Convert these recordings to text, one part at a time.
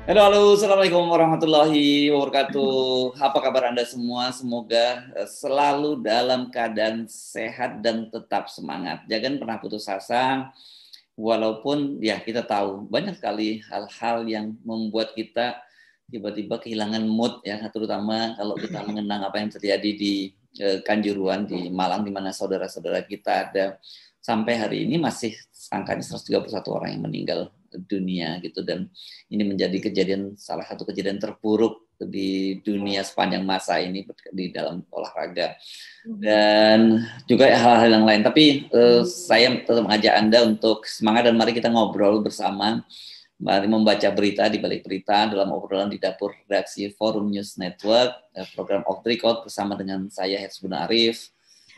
Halo, halo, Assalamualaikum warahmatullahi wabarakatuh. Apa kabar Anda semua? Semoga selalu dalam keadaan sehat dan tetap semangat. Jangan pernah putus asa, walaupun ya kita tahu banyak sekali hal-hal yang membuat kita tiba-tiba kehilangan mood ya, terutama kalau kita mengenang apa yang terjadi di Kanjuruhan di Malang, di mana saudara-saudara kita ada sampai hari ini masih angkanya 131 orang yang meninggal dunia gitu, dan ini menjadi salah satu kejadian terburuk di dunia sepanjang masa ini di dalam olahraga dan juga hal-hal yang lain. Tapi saya tetap mengajak Anda untuk semangat dan mari kita ngobrol bersama. Mari membaca berita di balik berita dalam obrolan di dapur redaksi Forum News Network, program Off the Record bersama dengan saya Hersbun Arif.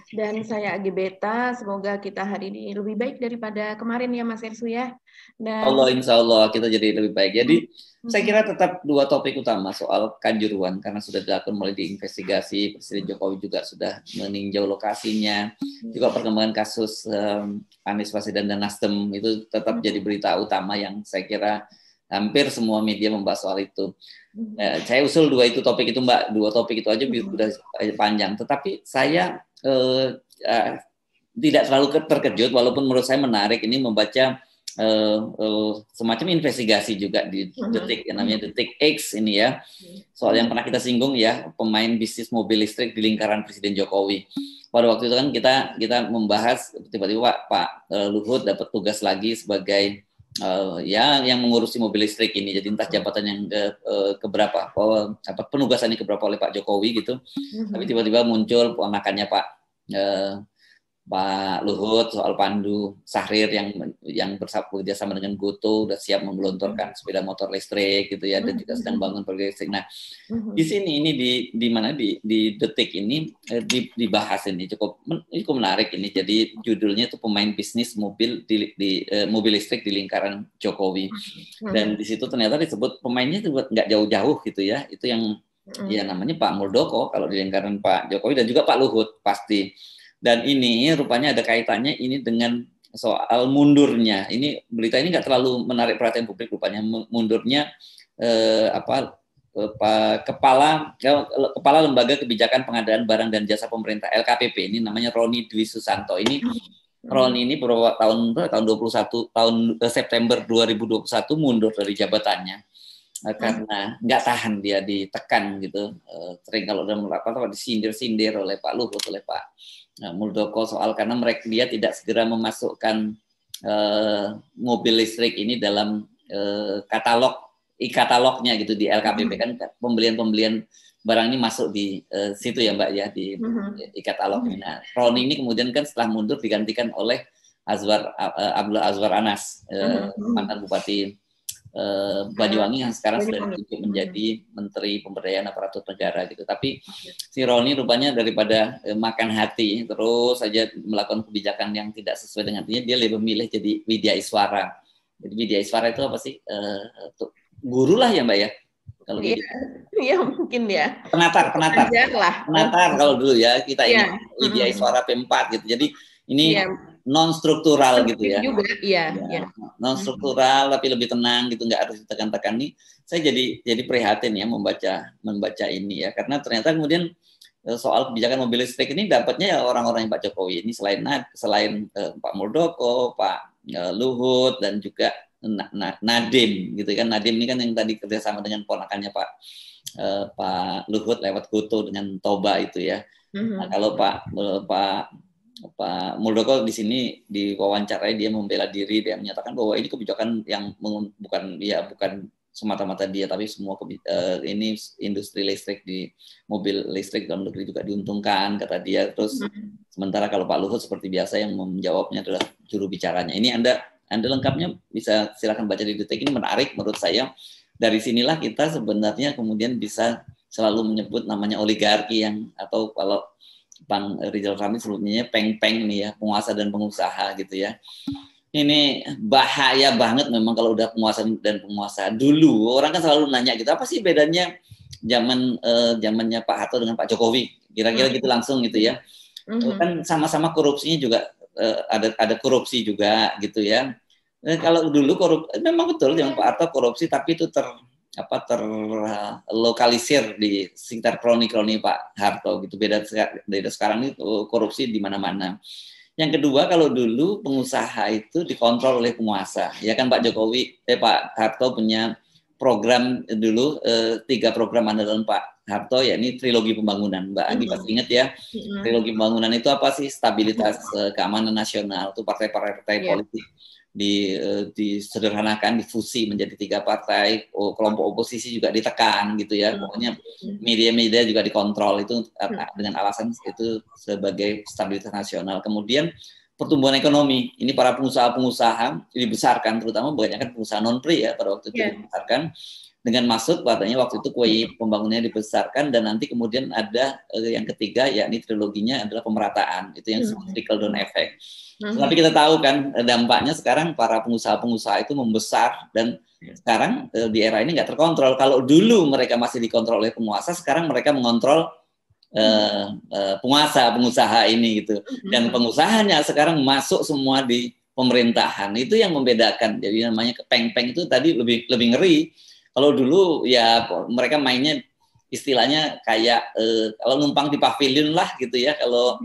Dan saya Agi Beta, semoga kita hari ini lebih baik daripada kemarin ya Mas Hersu ya. Dan Insya Allah kita jadi lebih baik. Jadi saya kira tetap dua topik utama soal Kanjuruhan karena sudah dilakukan mulai diinvestigasi, Presiden Jokowi juga sudah meninjau lokasinya, juga perkembangan kasus Anies Baswedan dan Nasdem itu tetap jadi berita utama yang saya kira hampir semua media membahas soal itu. Saya usul topik itu Mbak, dua topik itu aja sudah panjang. Tetapi saya tidak terlalu terkejut, walaupun menurut saya menarik ini membaca semacam investigasi juga di Detik, yang namanya Detik X ini ya, soal yang pernah kita singgung ya, pemain bisnis mobil listrik di lingkaran Presiden Jokowi. Pada waktu itu kan kita membahas tiba-tiba Pak Luhut dapat tugas lagi sebagai yang mengurusi mobil listrik ini, jadi entah jabatan yang keberapa, penugasannya keberapa oleh Pak Jokowi gitu. Tapi tiba-tiba muncul ponakannya Pak Luhut soal Pandu Sahrir yang bekerja sama dengan Gotoh udah siap menggelontorkan sepeda motor listrik gitu ya, dan juga sedang bangun proyek listrik. Nah, di sini ini di Detik ini dibahas ini cukup menarik ini. Jadi judulnya itu pemain bisnis mobil mobil listrik di lingkaran Jokowi. Dan di situ ternyata disebut pemainnya itu nggak jauh-jauh gitu ya. Itu yang ya namanya Pak Muldoko kalau di lingkaran Pak Jokowi, dan juga Pak Luhut pasti. Dan ini rupanya ada kaitannya ini dengan soal mundurnya. Ini berita ini nggak terlalu menarik perhatian publik rupanya. Mundurnya Kepala Lembaga Kebijakan Pengadaan Barang dan Jasa Pemerintah LKPP, ini namanya Roni Dwi Susanto. Ini Roni ini beberapa tahun 21 tahun September 2021 mundur dari jabatannya karena nggak tahan dia ditekan gitu. Sering kalau udah melakukan disindir-sindir oleh Pak Luhut, oleh Pak Muldoko soal karena dia tidak segera memasukkan mobil listrik ini dalam katalognya gitu di LKPP, kan pembelian barang ini masuk di situ ya Mbak ya, di katalog ini. Nah, Roni ini kemudian kan setelah mundur digantikan oleh Abdullah Azwar Anas, mantan Bupati Banyuwangi yang sekarang sudah ditunjuk menjadi Menteri Pemberdayaan Aparatur Negara gitu. Tapi si Roni rupanya daripada makan hati terus saja melakukan kebijakan yang tidak sesuai dengan dia lebih memilih jadi Widya Iswara. Jadi Widya Iswara itu apa sih? Guru lah ya Mbak ya? Kalau gitu. Iya mungkin ya. Penatar kalau dulu ya kita ini Widya Iswara P4 gitu. Jadi ini non struktural gitu ya. Juga, iya. Non struktural tapi lebih tenang gitu, nggak harus ditekan-tekan nih. Saya jadi prihatin ya membaca ini ya, karena ternyata kemudian soal kebijakan mobil listrik ini dapatnya ya orang-orang yang Pak Jokowi ini selain Pak Muldoko, Pak Luhut, dan juga Nadiem gitu kan. Nadiem ini kan yang tadi kerjasama dengan ponakannya Pak Luhut lewat Gotoh dengan Toba itu ya. Nah, kalau Pak Muldoko di sini diwawancarai, dia membela diri, dia menyatakan bahwa ini kebijakan yang bukan semata-mata dia, tapi semua ini industri listrik di mobil listrik dalam negeri juga diuntungkan kata dia. Terus sementara kalau Pak Luhut seperti biasa yang menjawabnya adalah juru bicaranya. Ini Anda lengkapnya bisa silakan baca di Detik, ini menarik menurut saya. Dari sinilah kita sebenarnya kemudian bisa selalu menyebut namanya oligarki atau kalau Bang Rizal Ramli sebelumnya peng-peng nih ya, penguasa dan pengusaha gitu ya. Ini bahaya banget memang kalau udah penguasa dan penguasa. Dulu orang kan selalu nanya gitu, apa sih bedanya zamannya Pak Harto dengan Pak Jokowi? Kira-kira gitu langsung gitu ya. Kan sama-sama korupsinya juga ada korupsi juga gitu ya. Kalau dulu memang betul zaman Pak Harto korupsi, tapi itu terlokalisir di sekitar kroni-kroni Pak Harto gitu. Beda sekarang itu korupsi di mana-mana. Yang kedua, kalau dulu pengusaha itu dikontrol oleh penguasa, ya kan Pak Pak Harto punya program dulu 3 program andalan Pak Harto, ya ini trilogi pembangunan. Mbak Agi pasti ingat ya, trilogi pembangunan itu apa sih? Stabilitas, keamanan nasional, itu partai-partai politik disederhanakan, difusi menjadi 3 partai, kelompok oposisi juga ditekan gitu ya, pokoknya media-media juga dikontrol itu dengan alasan itu sebagai stabilitas nasional. Kemudian pertumbuhan ekonomi, ini para pengusaha-pengusaha dibesarkan, terutama kebanyakan pengusaha non-pri ya pada waktu itu dibesarkan dengan maksud katanya waktu itu kue pembangunannya dibesarkan, dan nanti kemudian ada yang ketiga yakni triloginya adalah pemerataan, itu yang disebut trickle down effect. Tapi kita tahu kan dampaknya sekarang para pengusaha-pengusaha itu membesar, dan sekarang di era ini nggak terkontrol. Kalau dulu mereka masih dikontrol oleh penguasa, sekarang mereka mengontrol pengusaha ini gitu, dan pengusahanya sekarang masuk semua di pemerintahan. Itu yang membedakan. Jadi namanya kepeng-peng itu tadi lebih ngeri. Kalau dulu ya mereka mainnya istilahnya kayak kalau numpang di pavilion lah gitu ya, kalau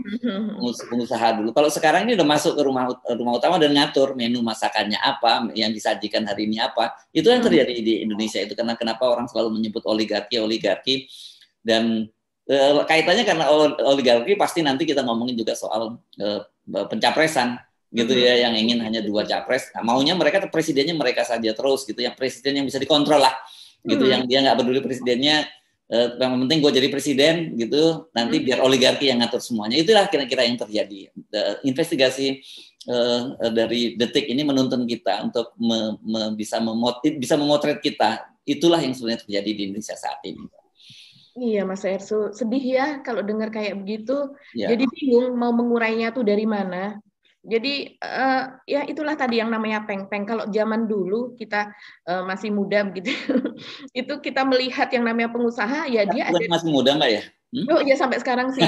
pengusaha dulu. Kalau sekarang ini udah masuk ke rumah utama dan ngatur menu masakannya apa, yang disajikan hari ini apa. Itu yang terjadi di Indonesia itu. Karena kenapa orang selalu menyebut oligarki, dan kaitannya karena oligarki pasti nanti kita ngomongin juga soal pencapresan gitu ya, yang ingin hanya 2 capres. Nah, maunya mereka presidennya mereka saja terus gitu, yang presiden yang bisa dikontrol lah gitu, yang dia nggak peduli presidennya, yang penting gue jadi presiden gitu, nanti biar oligarki yang ngatur semuanya. Itulah kira-kira yang terjadi. Investigasi dari Detik ini menuntun kita untuk bisa memotret kita. Itulah yang sebenarnya terjadi di Indonesia saat ini. Iya, Mas Ersu, sedih ya kalau dengar kayak begitu. Jadi bingung mau mengurainya tuh dari mana. Jadi ya itulah tadi yang namanya peng-peng. Kalau zaman dulu kita masih muda begitu, itu kita melihat yang namanya pengusaha ya dia ada. Masih muda Mbak ya? Oh ya sampai sekarang sih.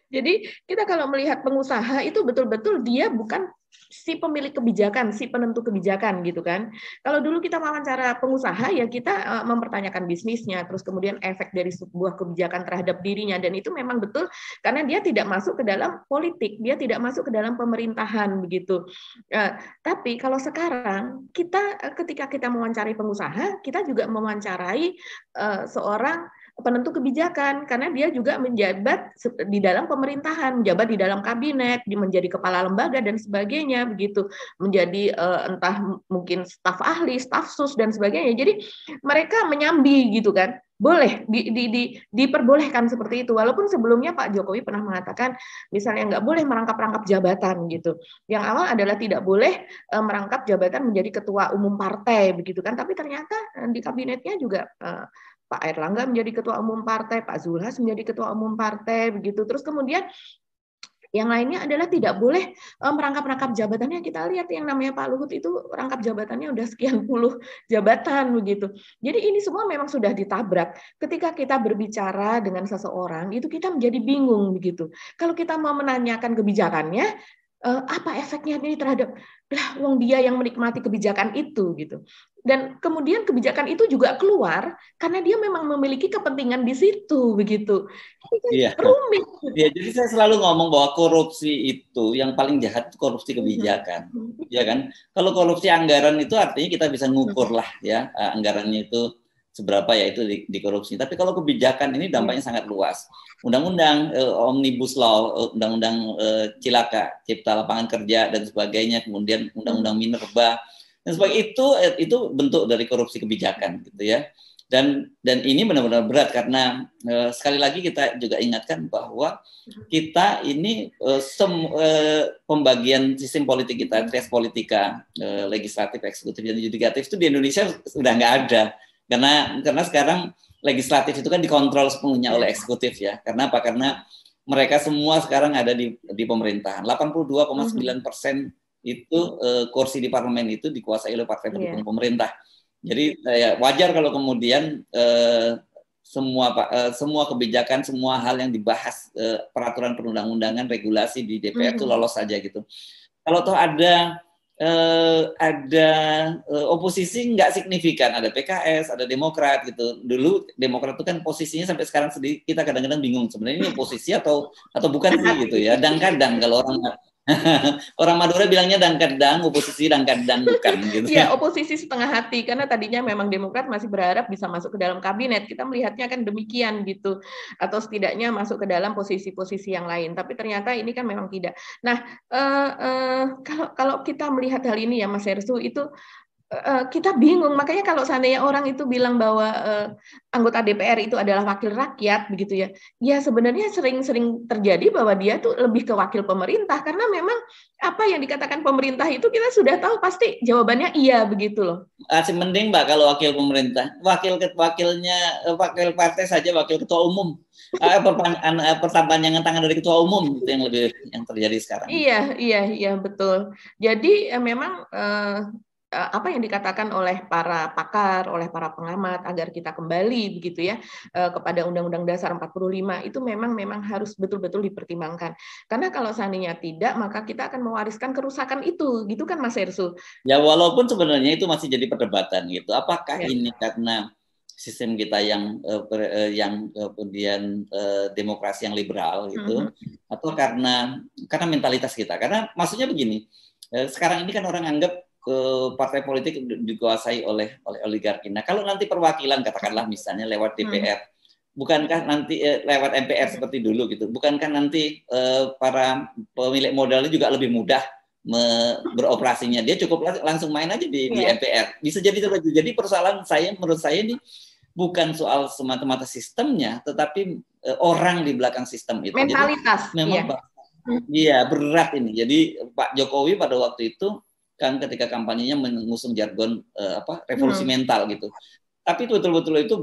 Jadi kita kalau melihat pengusaha itu betul-betul dia bukan si pemilik kebijakan, si penentu kebijakan gitu kan. Kalau dulu kita wawancara pengusaha ya kita mempertanyakan bisnisnya, terus kemudian efek dari sebuah kebijakan terhadap dirinya, dan itu memang betul karena dia tidak masuk ke dalam politik, dia tidak masuk ke dalam pemerintahan begitu. Tapi kalau sekarang kita ketika kita mewawancarai pengusaha, kita juga mewawancarai seorang penentu kebijakan karena dia juga menjabat di dalam pemerintahan, menjabat di dalam kabinet, menjadi kepala lembaga dan sebagainya begitu, menjadi entah mungkin staf ahli, staf sus dan sebagainya. Jadi mereka menyambi gitu kan. Boleh diperbolehkan seperti itu, walaupun sebelumnya Pak Jokowi pernah mengatakan misalnya nggak boleh merangkap-rangkap jabatan gitu. Yang awal adalah tidak boleh merangkap jabatan menjadi ketua umum partai begitu kan, tapi ternyata di kabinetnya juga Pak Airlangga menjadi ketua umum partai, Pak Zulhas menjadi ketua umum partai, begitu. Terus kemudian yang lainnya adalah tidak boleh merangkap-rangkap jabatannya. Kita lihat yang namanya Pak Luhut itu rangkap jabatannya udah sekian puluh jabatan begitu. Jadi ini semua memang sudah ditabrak. Ketika kita berbicara dengan seseorang itu kita menjadi bingung begitu. Kalau kita mau menanyakan kebijakannya, apa efeknya ini terhadap wong dia yang menikmati kebijakan itu gitu. Dan kemudian kebijakan itu juga keluar karena dia memang memiliki kepentingan di situ begitu. Iya. Rumit. Ya, jadi saya selalu ngomong bahwa korupsi itu yang paling jahat itu korupsi kebijakan, ya kan? Kalau korupsi anggaran itu artinya kita bisa ngukur lah ya anggarannya itu seberapa ya itu di korupsi. Tapi kalau kebijakan ini dampaknya sangat luas. Undang-undang Omnibus Law, undang-undang Cilaka, Cipta Lapangan Kerja dan sebagainya, kemudian undang-undang Minerba dan sebagainya, itu bentuk dari korupsi kebijakan gitu ya. Dan ini benar-benar berat karena sekali lagi kita juga ingatkan bahwa kita ini pembagian sistem politik kita, trias politika, legislatif, eksekutif, dan yudikatif itu di Indonesia sudah nggak ada karena sekarang legislatif itu kan dikontrol sepenuhnya oleh eksekutif ya. Karena apa? Karena mereka semua sekarang ada di pemerintahan. 82,9% itu kursi di parlemen itu dikuasai oleh partai pendukung pemerintah. Jadi wajar kalau kemudian semua kebijakan, semua hal yang dibahas peraturan perundang-undangan, regulasi di DPR itu lolos saja gitu. Kalau toh ada ada oposisi nggak signifikan, ada PKS, ada Demokrat gitu. Dulu Demokrat itu kan posisinya sampai sekarang kita kadang-kadang bingung sebenarnya ini oposisi atau bukan sih gitu ya. Kadang-kadang kalau orang Madura bilangnya kadang-kadang oposisi, kadang-kadang bukan gitu. Ya, oposisi setengah hati karena tadinya memang Demokrat masih berharap bisa masuk ke dalam kabinet. Kita melihatnya kan demikian gitu, atau setidaknya masuk ke dalam posisi-posisi yang lain. Tapi ternyata ini kan memang tidak. Nah, kalau kita melihat hal ini ya Mas Hersу, itu kita bingung. Makanya kalau seandainya orang itu bilang bahwa anggota DPR itu adalah wakil rakyat, begitu ya, ya sebenarnya sering-sering terjadi bahwa dia tuh lebih ke wakil pemerintah, karena memang apa yang dikatakan pemerintah itu kita sudah tahu pasti jawabannya iya, begitu loh. Mending Mbak kalau wakil pemerintah, wakil partai saja, wakil ketua umum. Perpanjangan tangan dari ketua umum itu yang terjadi sekarang. Iya betul. Jadi memang apa yang dikatakan oleh para pakar, oleh para pengamat agar kita kembali begitu ya kepada Undang-Undang Dasar 45 itu memang harus betul-betul dipertimbangkan. Karena kalau seandainya tidak, maka kita akan mewariskan kerusakan itu, gitu kan Mas Herssu? Ya walaupun sebenarnya itu masih jadi perdebatan gitu. Apakah ini karena sistem kita yang kemudian demokrasi yang liberal gitu, atau karena mentalitas kita? Karena maksudnya begini, sekarang ini kan orang anggap partai politik dikuasai oleh oligarki. Nah, kalau nanti perwakilan katakanlah misalnya lewat DPR, bukankah nanti lewat MPR seperti dulu gitu? Bukankah nanti para pemilik modalnya juga lebih mudah beroperasinya? Dia cukup langsung main aja di MPR. Bisa jadi terjadi. Jadi persoalan menurut saya ini bukan soal semata-mata sistemnya, tetapi orang di belakang sistem itu. Mentalitas. Jadi memang iya berat ini. Jadi Pak Jokowi pada waktu itu kan ketika kampanyenya mengusung jargon revolusi mental gitu. Tapi betul-betul itu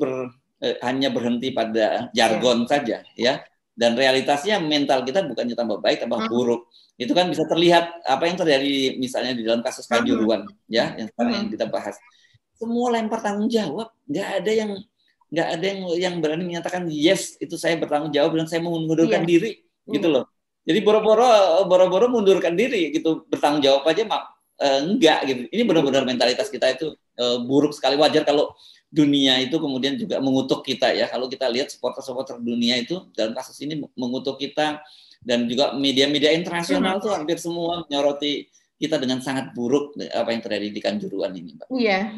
hanya berhenti pada jargon saja ya. Dan realitasnya mental kita bukannya tambah baik, tambah buruk. Itu kan bisa terlihat apa yang terjadi misalnya di dalam kasus Kanjuruhan ya yang sekarang yang kita bahas. Semua lempar tanggung jawab, nggak ada yang berani menyatakan yes itu saya bertanggung jawab dan saya mengundurkan diri gitu loh. Jadi boro-boro mundurkan diri gitu, bertanggung jawab aja enggak gitu. Ini benar-benar mentalitas kita itu buruk sekali. Wajar kalau dunia itu kemudian juga mengutuk kita ya. Kalau kita lihat supporter-supporter dunia itu dalam kasus ini mengutuk kita, dan juga media-media internasional tuh hampir semua menyoroti kita dengan sangat buruk apa yang terjadi di Kanjuruhan ini, Mbak.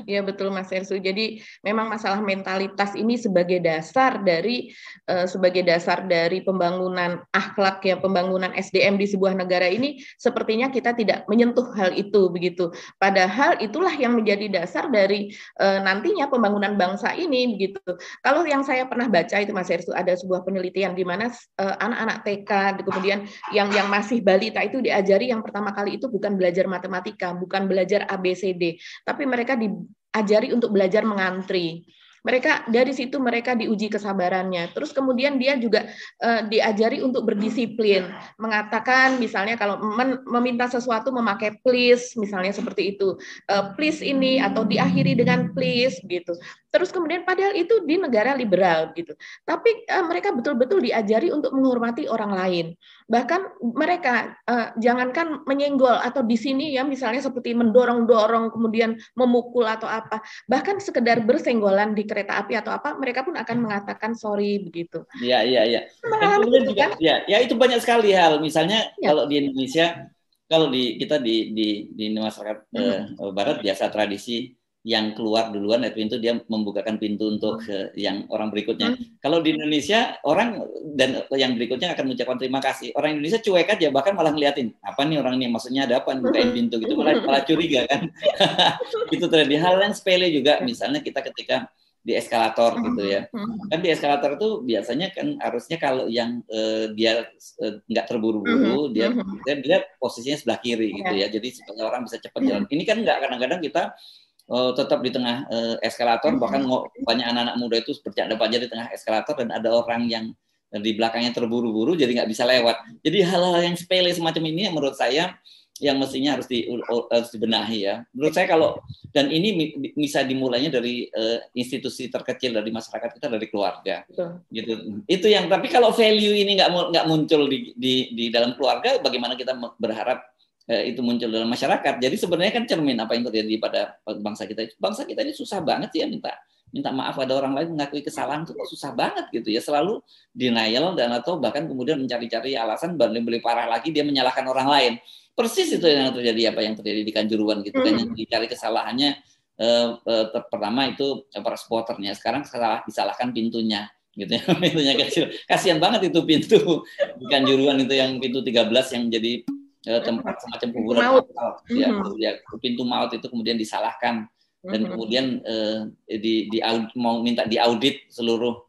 Iya betul Mas Herssu. Jadi memang masalah mentalitas ini sebagai dasar dari pembangunan akhlak ya, pembangunan SDM di sebuah negara ini sepertinya kita tidak menyentuh hal itu begitu. Padahal itulah yang menjadi dasar dari nantinya pembangunan bangsa ini begitu. Kalau yang saya pernah baca itu Mas Herssu, ada sebuah penelitian di mana anak-anak TK kemudian yang masih balita itu diajari yang pertama kali itu bukan belajar matematika, bukan belajar ABCD, tapi mereka diajari untuk belajar mengantri. Dari situ mereka diuji kesabarannya. Terus kemudian dia juga diajari untuk berdisiplin. Mengatakan misalnya kalau meminta sesuatu memakai please, misalnya seperti itu. Please ini atau diakhiri dengan please gitu. Terus kemudian padahal itu di negara liberal gitu. Tapi mereka betul-betul diajari untuk menghormati orang lain. Bahkan mereka jangankan menyenggol atau di sini ya misalnya seperti mendorong-dorong kemudian memukul atau apa. Bahkan sekedar bersenggolan di kereta api atau apa, mereka pun akan mengatakan sorry begitu. Iya. Dan kemudian juga, ya itu banyak sekali hal. Misalnya kalau di Indonesia, kalau kita di masyarakat Barat biasa tradisi yang keluar duluan dari pintu dia membukakan pintu untuk yang orang berikutnya. Kalau di Indonesia orang dan yang berikutnya akan mengucapkan terima kasih. Orang Indonesia cuek aja, bahkan malah ngeliatin apa nih orang ini, maksudnya ada apa bukain pintu gitu, malah curiga kan. Itu terjadi. Hal yang sepele juga, misalnya kita ketika di eskalator gitu ya. Kan di eskalator itu biasanya kan harusnya kalau yang dia nggak terburu-buru, dia posisinya sebelah kiri gitu ya. Jadi supaya orang bisa cepat jalan. Ini kan nggak, kadang-kadang kita tetap di tengah eskalator, bahkan banyak anak-anak muda itu bercanda-canda di tengah eskalator dan ada orang yang di belakangnya terburu-buru jadi nggak bisa lewat. Jadi hal-hal yang sepele semacam ini yang menurut saya yang mestinya harus dibenahi ya. Menurut saya dan ini bisa dimulainya dari institusi terkecil dari masyarakat kita, dari keluarga. Gitu. Itu yang, tapi kalau value ini nggak muncul di dalam keluarga, bagaimana kita berharap itu muncul dalam masyarakat. Jadi sebenarnya kan cermin apa yang terjadi pada bangsa kita. Bangsa kita ini susah banget ya minta maaf pada orang lain, mengakui kesalahan itu susah banget gitu ya, selalu denial dan atau bahkan kemudian mencari-cari alasan lebih parah lagi dia menyalahkan orang lain. Persis itu yang terjadi apa yang terjadi di Kanjuruhan gitu kan, yang dicari kesalahannya pertama itu para supporternya, sekarang disalahkan pintunya gitu ya. Pintunya kecil, kasihan banget itu pintu di Kanjuruhan itu yang pintu 13 yang jadi tempat semacam kuburan maut. Ya, pintu maut itu kemudian disalahkan dan kemudian mau minta diaudit seluruh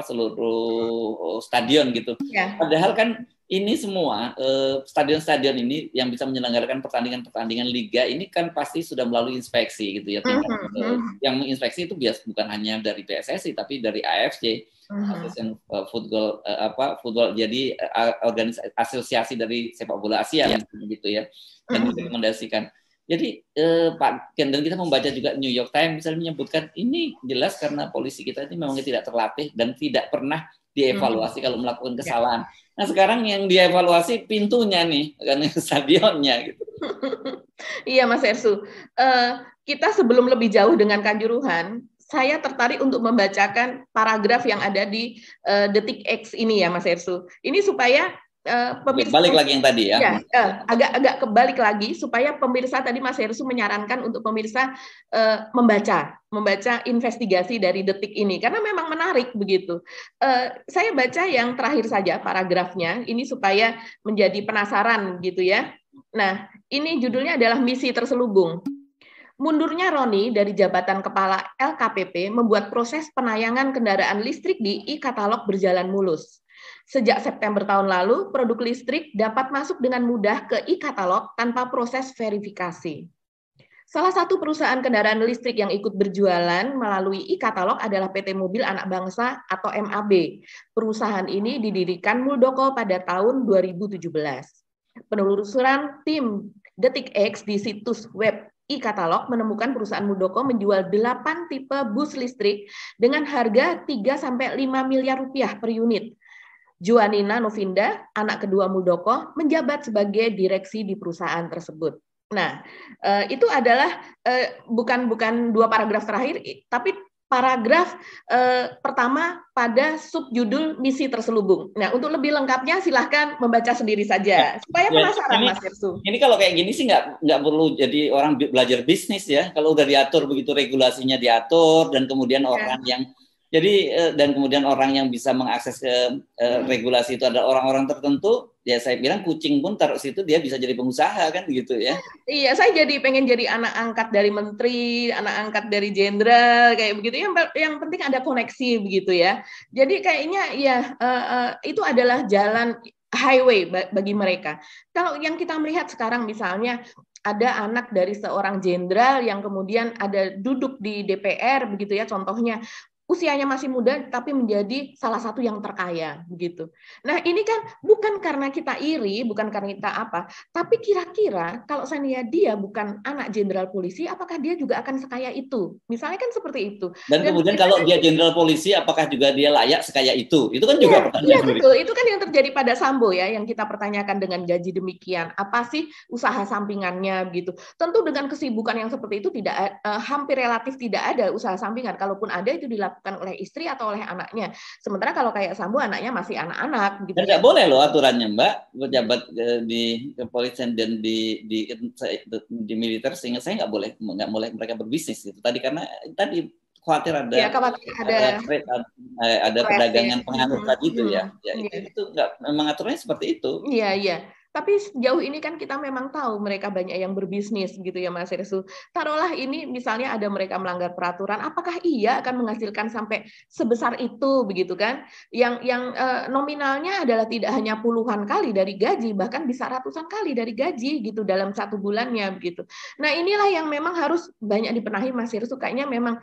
seluruh stadion gitu. Ya. Padahal kan ini semua stadion-stadion ini yang bisa menyelenggarakan pertandingan liga ini kan pasti sudah melalui inspeksi gitu ya. Yang menginspeksi itu bukan hanya dari PSSI tapi dari AFC, Association Football, jadi asosiasi dari sepak bola Asia gitu ya, dan direkomendasikan. Jadi Pak Ken, dan kita membaca juga New York Times misalnya menyebutkan ini jelas karena polisi kita ini memang tidak terlatih dan tidak pernah dievaluasi kalau melakukan kesalahan. Nah sekarang yang dievaluasi pintunya nih, kan stadionnya gitu. Iya Mas Ersu, kita sebelum lebih jauh dengan Kanjuruhan, saya tertarik untuk membacakan paragraf yang ada di Detik X ini ya Mas Ersu. Ini supaya pemirsa balik lagi yang tadi ya. Agak kebalik lagi supaya pemirsa tadi Mas Heru menyarankan untuk pemirsa membaca investigasi dari Detik ini karena memang menarik begitu. Saya baca yang terakhir saja paragrafnya ini supaya menjadi penasaran gitu ya. Nah, ini judulnya adalah Misi Terselubung. Mundurnya Roni dari jabatan kepala LKPP membuat proses penayangan kendaraan listrik di e-katalog berjalan mulus. Sejak September tahun lalu, produk listrik dapat masuk dengan mudah ke e-katalog tanpa proses verifikasi. Salah satu perusahaan kendaraan listrik yang ikut berjualan melalui e-katalog adalah PT Mobil Anak Bangsa atau MAB. Perusahaan ini didirikan Muldoko pada tahun 2017. Penelusuran tim Detik X di situs web e-katalog menemukan perusahaan Muldoko menjual 8 tipe bus listrik dengan harga 3-5 miliar rupiah per unit. Juanina Novinda, anak kedua Muldoko, menjabat sebagai direksi di perusahaan tersebut. Nah, itu adalah bukan 2 paragraf terakhir, tapi paragraf pertama pada subjudul Misi Terselubung. Nah, untuk lebih lengkapnya silahkan membaca sendiri saja, supaya penasaran Mas Irsu. Ini kalau kayak gini sih nggak perlu jadi orang belajar bisnis ya. Kalau udah diatur begitu, regulasinya diatur, dan kemudian orang yang dan kemudian orang yang bisa mengakses ke regulasi itu ada orang-orang tertentu, ya saya bilang kucing pun taruh situ dia bisa jadi pengusaha kan gitu ya. Iya, saya jadi pengen jadi anak angkat dari menteri, anak angkat dari jenderal kayak begitu. Yang penting ada koneksi begitu ya. Jadi kayaknya ya itu adalah jalan highway bagi mereka. Kalau yang kita melihat sekarang misalnya ada anak dari seorang jenderal yang kemudian ada duduk di DPR begitu ya, contohnya usianya masih muda tapi menjadi salah satu yang terkaya begitu. Nah, ini kan bukan karena kita iri, bukan karena kita apa, tapi kira-kira kalau seandainya dia bukan anak jenderal polisi, apakah dia juga akan sekaya itu? Misalnya kan seperti itu. Dan kemudian kalau dia jenderal polisi, apakah juga dia layak sekaya itu? Itu kan juga pertanyaan. Iya, betul. Itu kan yang terjadi pada Sambo ya, yang kita pertanyakan dengan gaji demikian. Apa sih usaha sampingannya begitu? Tentu dengan kesibukan yang seperti itu tidak hampir relatif tidak ada usaha sampingan. Kalaupun ada itu dilakukan oleh istri atau oleh anaknya. Sementara kalau kayak Sambo anaknya masih anak-anak. Gitu. Dan nggak boleh loh aturannya Mbak, pejabat di kepolisian dan di militer, sehingga saya nggak boleh mereka berbisnis gitu. Tadi karena tadi khawatir ada perdagangan pengaruh tadi itu ya. Itu nggak, memang aturannya seperti itu. Iya. Tapi sejauh ini kan kita memang tahu mereka banyak yang berbisnis gitu ya Mas Resu. Taruhlah ini misalnya ada mereka melanggar peraturan, apakah iya akan menghasilkan sampai sebesar itu begitu kan? Yang nominalnya adalah tidak hanya puluhan kali dari gaji, bahkan bisa ratusan kali dari gaji gitu dalam satu bulannya begitu. Nah inilah yang memang harus banyak dibenahi Mas Resu. Kayaknya memang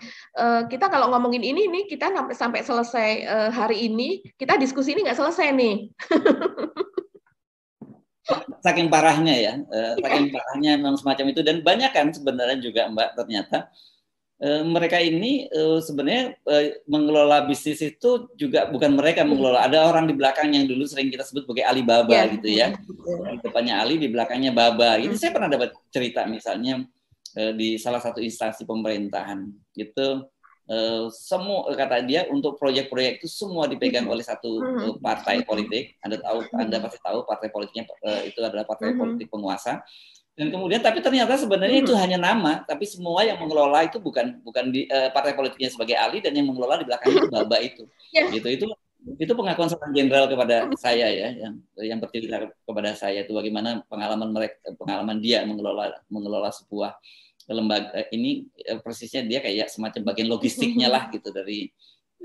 kita kalau ngomongin ini nih kita sampai selesai hari ini kita diskusi ini nggak selesai nih. Saking parahnya ya, saking parahnya memang semacam itu. Dan banyak kan sebenarnya juga Mbak ternyata mereka ini sebenarnya mengelola bisnis itu juga bukan mereka mengelola. Ada orang di belakang yang dulu sering kita sebut sebagai Alibaba gitu ya. Di depannya Ali, di belakangnya Baba. Itu saya pernah dapat cerita misalnya di salah satu instansi pemerintahan gitu. Semua kata dia untuk proyek-proyek itu semua dipegang oleh satu partai politik. Anda pasti tahu partai politiknya itu adalah partai politik penguasa. Dan kemudian tapi ternyata sebenarnya itu hanya nama, tapi semua yang mengelola itu bukan di partai politiknya sebagai ahli, dan yang mengelola di belakangnya itu Baba itu. Gitu. Itu pengakuan seorang jenderal kepada saya ya, yang bercerita kepada saya itu bagaimana pengalaman dia mengelola sebuah lembaga ini, persisnya dia kayak semacam bagian logistiknya lah gitu dari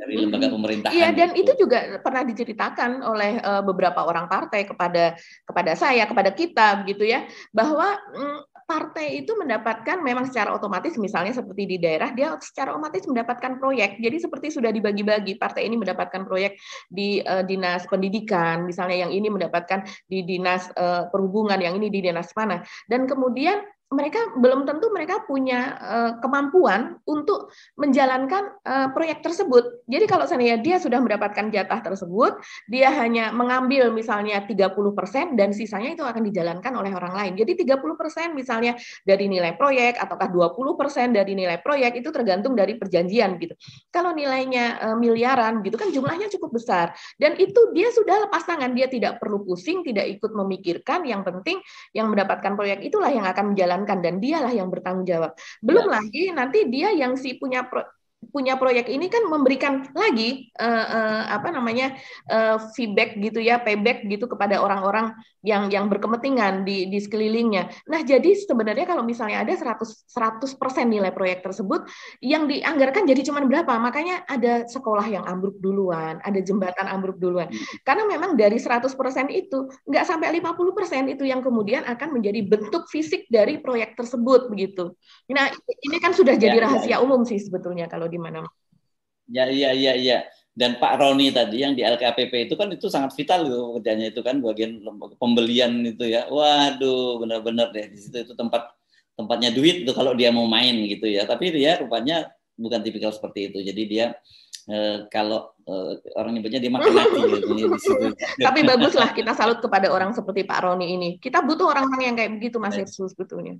lembaga pemerintahan. Iya, dan itu juga pernah diceritakan oleh beberapa orang partai kepada saya, kepada kita, begitu ya, bahwa partai itu mendapatkan memang secara otomatis, misalnya seperti di daerah, dia secara otomatis mendapatkan proyek. Jadi seperti sudah dibagi-bagi, partai ini mendapatkan proyek di dinas pendidikan, misalnya yang ini mendapatkan di dinas perhubungan, yang ini di dinas mana. Dan kemudian mereka belum tentu mereka punya kemampuan untuk menjalankan proyek tersebut. Jadi kalau seandainya dia sudah mendapatkan jatah tersebut, dia hanya mengambil misalnya 30% dan sisanya itu akan dijalankan oleh orang lain. Jadi 30% misalnya dari nilai proyek ataukah 20% dari nilai proyek itu tergantung dari perjanjian gitu. Kalau nilainya miliaran gitu kan jumlahnya cukup besar. Dan itu dia sudah lepas tangan, dia tidak perlu pusing, tidak ikut memikirkan, yang penting yang mendapatkan proyek itulah yang akan menjalankan dan dialah yang bertanggung jawab. Belum lagi nanti dia yang punya proyek ini kan memberikan lagi feedback gitu ya, payback gitu kepada orang-orang yang berkepentingan di sekelilingnya. Nah, jadi sebenarnya kalau misalnya ada 100% nilai proyek tersebut yang dianggarkan jadi cuma berapa? Makanya ada sekolah yang ambruk duluan, ada jembatan ambruk duluan. Karena memang dari 100% itu nggak sampai 50% itu yang kemudian akan menjadi bentuk fisik dari proyek tersebut begitu. Nah, ini kan sudah jadi rahasia umum sih sebetulnya kalau di mana. Iya. Dan Pak Roni tadi yang di LKPP itu kan itu sangat vital loh kerjanya, itu kan bagian pembelian itu ya. Waduh, benar-benar deh di situ, itu tempatnya duit itu kalau dia mau main gitu ya. Tapi dia rupanya bukan tipikal seperti itu. Jadi dia kalau orang nyebutnya dia makan hati gitu di situ. Tapi baguslah, kita salut kepada orang seperti Pak Roni ini. Kita butuh orang-orang yang kayak begitu, Mas Irsu sebetulnya.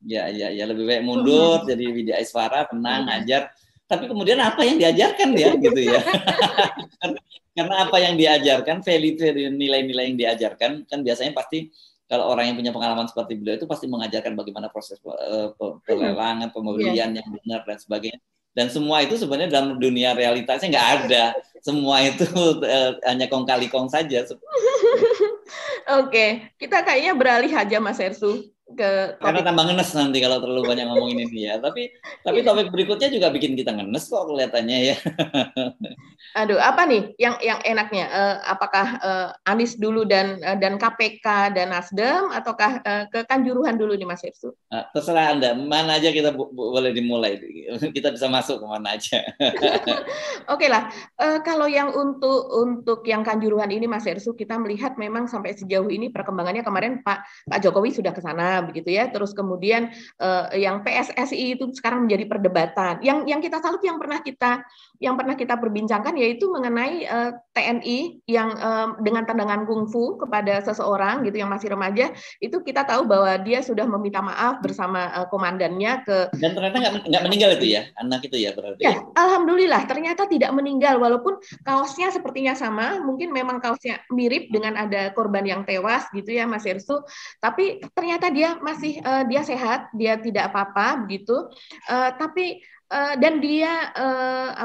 Ya, lebih baik mundur jadi Widya Iswara, tenang, ajar. Tapi kemudian apa yang diajarkan ya gitu ya. Karena apa yang diajarkan, value nilai-nilai yang diajarkan kan biasanya pasti kalau orang yang punya pengalaman seperti beliau itu pasti mengajarkan bagaimana proses pelelangan, pembelian yang benar dan sebagainya. Dan semua itu sebenarnya dalam dunia realitasnya nggak ada. Semua itu hanya kong kali kong saja. Oke, kita kayaknya beralih aja Mas Ersu ke topik. Karena tambah ngenes nanti kalau terlalu banyak ngomongin ini ya. Tapi topik berikutnya juga bikin kita ngenes kok kelihatannya ya. Aduh, apa nih yang enaknya? Apakah Anies dulu dan KPK dan Nasdem, ataukah ke Kanjuruhan dulu nih Mas Irsu? Terserah Anda, mana aja kita boleh dimulai. Kita bisa masuk kemana aja. Oke lah, kalau yang untuk yang Kanjuruhan ini Mas Irsu, kita melihat memang sampai sejauh ini perkembangannya, kemarin Pak Jokowi sudah ke sana begitu ya. Terus kemudian yang PSSI itu sekarang menjadi perdebatan. Yang kita salut, yang pernah kita perbincangkan yaitu mengenai TNI yang dengan tendangan kungfu kepada seseorang gitu yang masih remaja, itu kita tahu bahwa dia sudah meminta maaf bersama komandannya dan ternyata nggak meninggal itu ya, anak itu ya berarti. Ya, alhamdulillah ternyata tidak meninggal, walaupun kaosnya sepertinya sama, mungkin memang kaosnya mirip dengan ada korban yang tewas gitu ya Mas Irsu, tapi ternyata dia masih dia sehat, dia tidak apa-apa begitu, tapi dan dia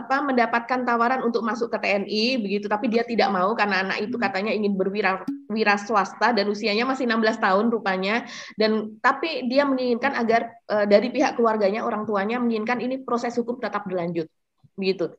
mendapatkan tawaran untuk masuk ke TNI begitu, tapi dia tidak mau karena anak itu katanya ingin berwira swasta dan usianya masih 16 tahun rupanya, dan tapi dia menginginkan agar dari pihak keluarganya, orang tuanya menginginkan ini proses hukum tetap berlanjut begitu.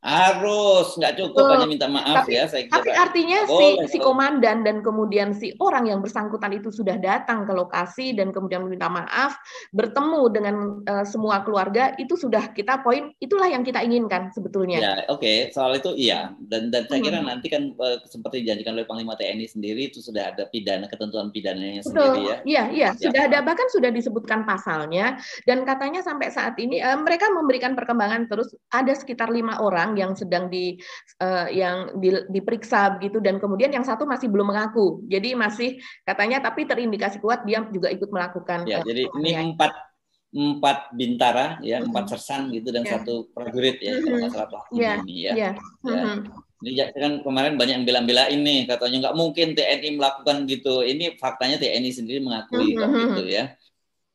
Harus, nggak cukup hanya minta maaf Tapi ya, saya tapi kira. artinya Nggak boleh si komandan dan kemudian si orang yang bersangkutan itu sudah datang ke lokasi dan kemudian meminta maaf, bertemu dengan semua keluarga, itu sudah kita poin, itulah yang kita inginkan sebetulnya. ya, oke. Soal itu iya. Dan saya kira Hmm. nanti kan seperti dijanjikan oleh Panglima TNI sendiri itu sudah ada pidana, ketentuan pidananya sendiri Betul, ya. iya, iya, sudah ada, Siapa? bahkan sudah disebutkan pasalnya, dan katanya sampai saat ini mereka memberikan perkembangan terus, ada sekitar 5 orang yang sedang diperiksa begitu, dan kemudian yang satu masih belum mengaku, jadi masih katanya, tapi terindikasi kuat dia juga ikut melakukan Ya, jadi ini penganiayaan. empat bintara ya, Mhm. 4 sersan gitu dan Ya. satu prajurit ya kalau nggak Mhm. salah pelatih Ya, ini ya. ya. Ya. Mhm. Ini kan kemarin banyak yang bilang-bilain nih katanya nggak mungkin TNI melakukan gitu. Ini faktanya TNI sendiri mengakui kok gitu Mhm. ya.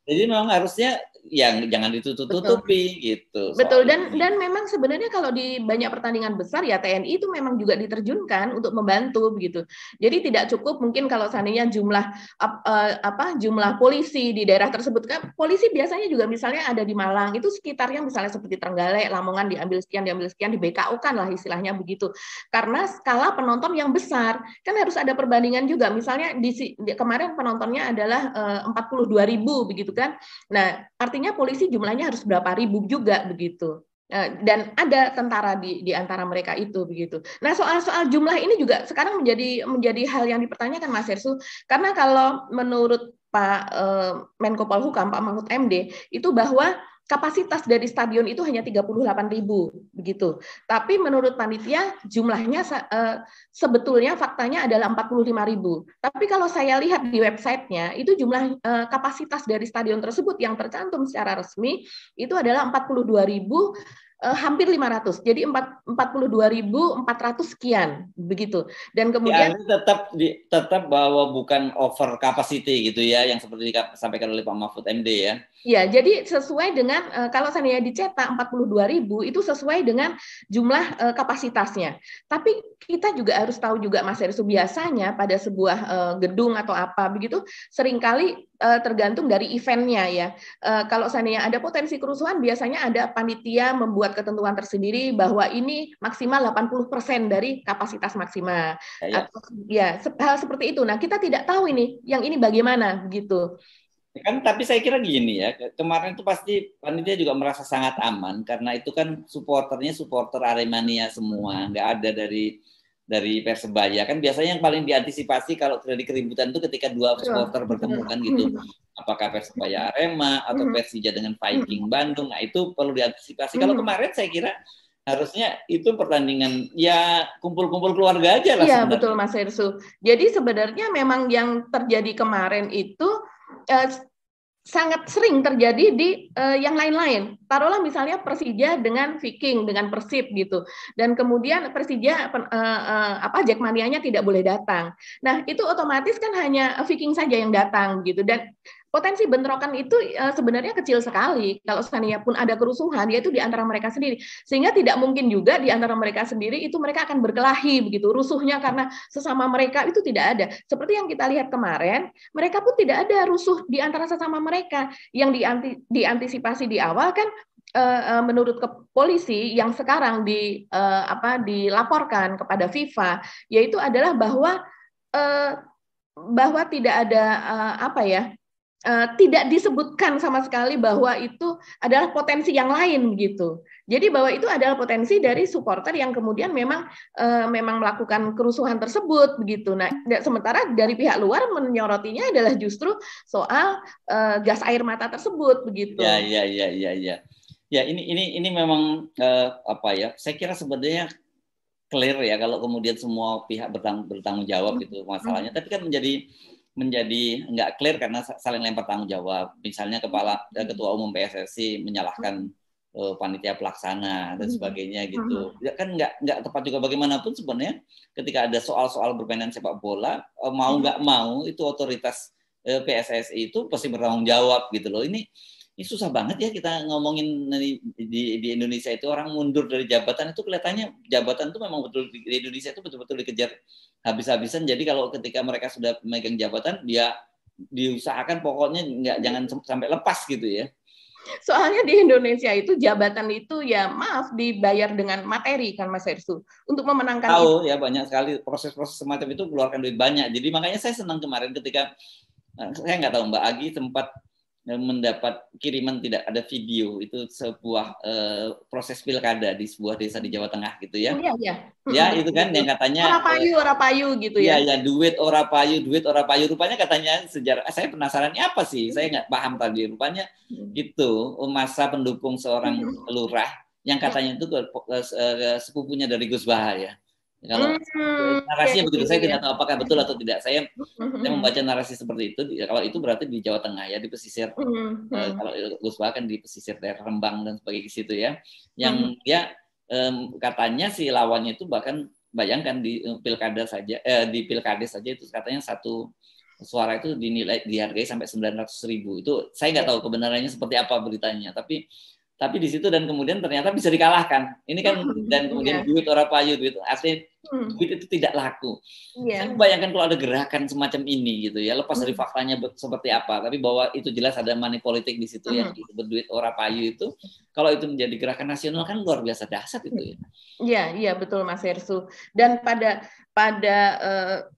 Jadi memang harusnya yang jangan Betul. ditutup-tutupi gitu Betul, soal ini. dan memang sebenarnya kalau di banyak pertandingan besar ya TNI itu memang juga diterjunkan untuk membantu begitu. Jadi tidak cukup mungkin kalau seandainya jumlah polisi di daerah tersebut, kan polisi biasanya juga misalnya ada di Malang, itu sekitarnya misalnya seperti Trenggalek, Lamongan diambil sekian di BKO kan lah istilahnya begitu. Karena skala penonton yang besar, kan harus ada perbandingan juga. Misalnya kemarin penontonnya adalah 42.000 begitu kan. Nah, artinya polisi jumlahnya harus berapa ribu juga begitu. Dan ada tentara di antara mereka itu begitu. Nah, soal jumlah ini juga sekarang menjadi hal yang dipertanyakan, Mas Hersu, karena kalau menurut Pak Menko Polhukam, Pak Mahfud MD, itu bahwa kapasitas dari stadion itu hanya 38.000 begitu. Tapi menurut panitia jumlahnya sebetulnya faktanya adalah 45.000. Tapi kalau saya lihat di websitenya, itu jumlah kapasitas dari stadion tersebut yang tercantum secara resmi itu adalah 42.000, hampir 500. Jadi 42.400 sekian begitu. Dan kemudian Tetap bahwa bukan over capacity gitu ya yang seperti disampaikan oleh Pak Mahfud MD ya. Ya, jadi sesuai dengan kalau seandainya dicetak 42.000 itu sesuai dengan jumlah kapasitasnya. Tapi kita juga harus tahu juga, Mas Hersu, biasanya pada sebuah gedung atau apa begitu seringkali tergantung dari eventnya ya. Kalau seandainya ada potensi kerusuhan, biasanya ada panitia membuat ketentuan tersendiri bahwa ini maksimal 80% dari kapasitas maksimal. Ya. Atau ya hal seperti itu. Nah, kita tidak tahu ini, yang ini bagaimana begitu. Kan tapi saya kira gini ya, kemarin itu pasti panitia juga merasa sangat aman karena itu kan supporternya supporter Aremania semua, nggak ada dari Persebaya. Kan biasanya yang paling diantisipasi kalau terjadi keributan itu ketika dua supporter bertemu kan gitu. Apakah Persebaya Arema atau Persija dengan Viking Bandung. Nah, itu perlu diantisipasi. Kalau kemarin saya kira harusnya itu pertandingan ya kumpul-kumpul keluarga aja lah Iya, sebenarnya. betul Mas Hersu. Jadi sebenarnya memang yang terjadi kemarin itu sangat sering terjadi di yang lain-lain. Taruhlah misalnya Persija dengan Viking, dengan Persib gitu. Dan kemudian Persija Jackmania-nya tidak boleh datang. Nah, itu otomatis kan hanya Viking saja yang datang gitu. Dan potensi bentrokan itu sebenarnya kecil sekali. Kalau seandainya pun ada kerusuhan, yaitu di antara mereka sendiri. Sehingga tidak mungkin juga di antara mereka sendiri itu mereka akan berkelahi begitu. Rusuhnya karena sesama mereka itu tidak ada. Seperti yang kita lihat kemarin, mereka pun tidak ada rusuh di antara sesama mereka. Yang diantisipasi di awal kan menurut polisi yang sekarang dilaporkan kepada FIFA, yaitu adalah bahwa tidak ada tidak disebutkan sama sekali bahwa itu adalah potensi yang lain gitu. Jadi bahwa itu adalah potensi dari supporter yang kemudian memang melakukan kerusuhan tersebut begitu. Nah, sementara dari pihak luar menyorotinya adalah justru soal gas air mata tersebut begitu. Ya. Ya, ini memang saya kira sebenarnya clear ya kalau kemudian semua pihak bertanggung jawab gitu masalahnya. Tapi kan menjadi nggak clear karena saling lempar tanggung jawab. Misalnya ketua umum PSSI menyalahkan panitia pelaksana dan sebagainya gitu. Ya kan nggak tepat juga bagaimanapun sebenarnya ketika ada soal-soal permainan sepak bola mau nggak mau itu otoritas PSSI itu pasti bertanggung jawab gitu loh. Ini susah banget ya kita ngomongin di Indonesia itu orang mundur dari jabatan itu kelihatannya jabatan itu memang betul di Indonesia itu betul-betul dikejar habis-habisan. Jadi kalau ketika mereka sudah memegang jabatan dia diusahakan pokoknya jangan sampai lepas gitu ya. Soalnya di Indonesia itu jabatan itu ya maaf dibayar dengan materi kan Mas Hersu untuk memenangkan itu. Tahu ya, banyak sekali proses-proses semacam itu keluarkan duit banyak. Jadi makanya saya senang kemarin ketika saya nggak tahu Mbak Agi sempat mendapat kiriman tidak ada video itu sebuah proses pilkada di sebuah desa di Jawa Tengah gitu ya. Iya, iya. Ya itu kan yang katanya Ora payu gitu ya. Iya ya, duit ora payu rupanya katanya sejarah. Saya penasaran ini apa sih? Saya nggak paham tadi. Rupanya itu masa pendukung seorang lurah yang katanya itu sepupunya dari Gus Baha ya. Kalau narasinya begitu, saya tidak tahu apakah betul atau tidak. Saya membaca narasi seperti itu. Kalau itu berarti di Jawa Tengah ya, di pesisir. Kalau Gus Baha kan di pesisir daerah Rembang dan sebagainya di situ ya. Yang ya katanya si lawannya itu bahkan bayangkan di pilkada saja, di pilkades saja itu katanya satu suara itu dihargai sampai 900.000. Itu saya nggak tahu kebenarannya seperti apa beritanya. Tapi di situ dan kemudian ternyata bisa dikalahkan. Ini kan dan kemudian duit ora payu, duit artinya duit itu tidak laku. Saya membayangkan kalau ada gerakan semacam ini gitu ya, lepas dari faktanya seperti apa, tapi bahwa itu jelas ada money politik di situ yang disebut duit ora payu itu, kalau itu menjadi gerakan nasional kan luar biasa dahsyat itu ya. Iya betul Mas Hersu. Dan pada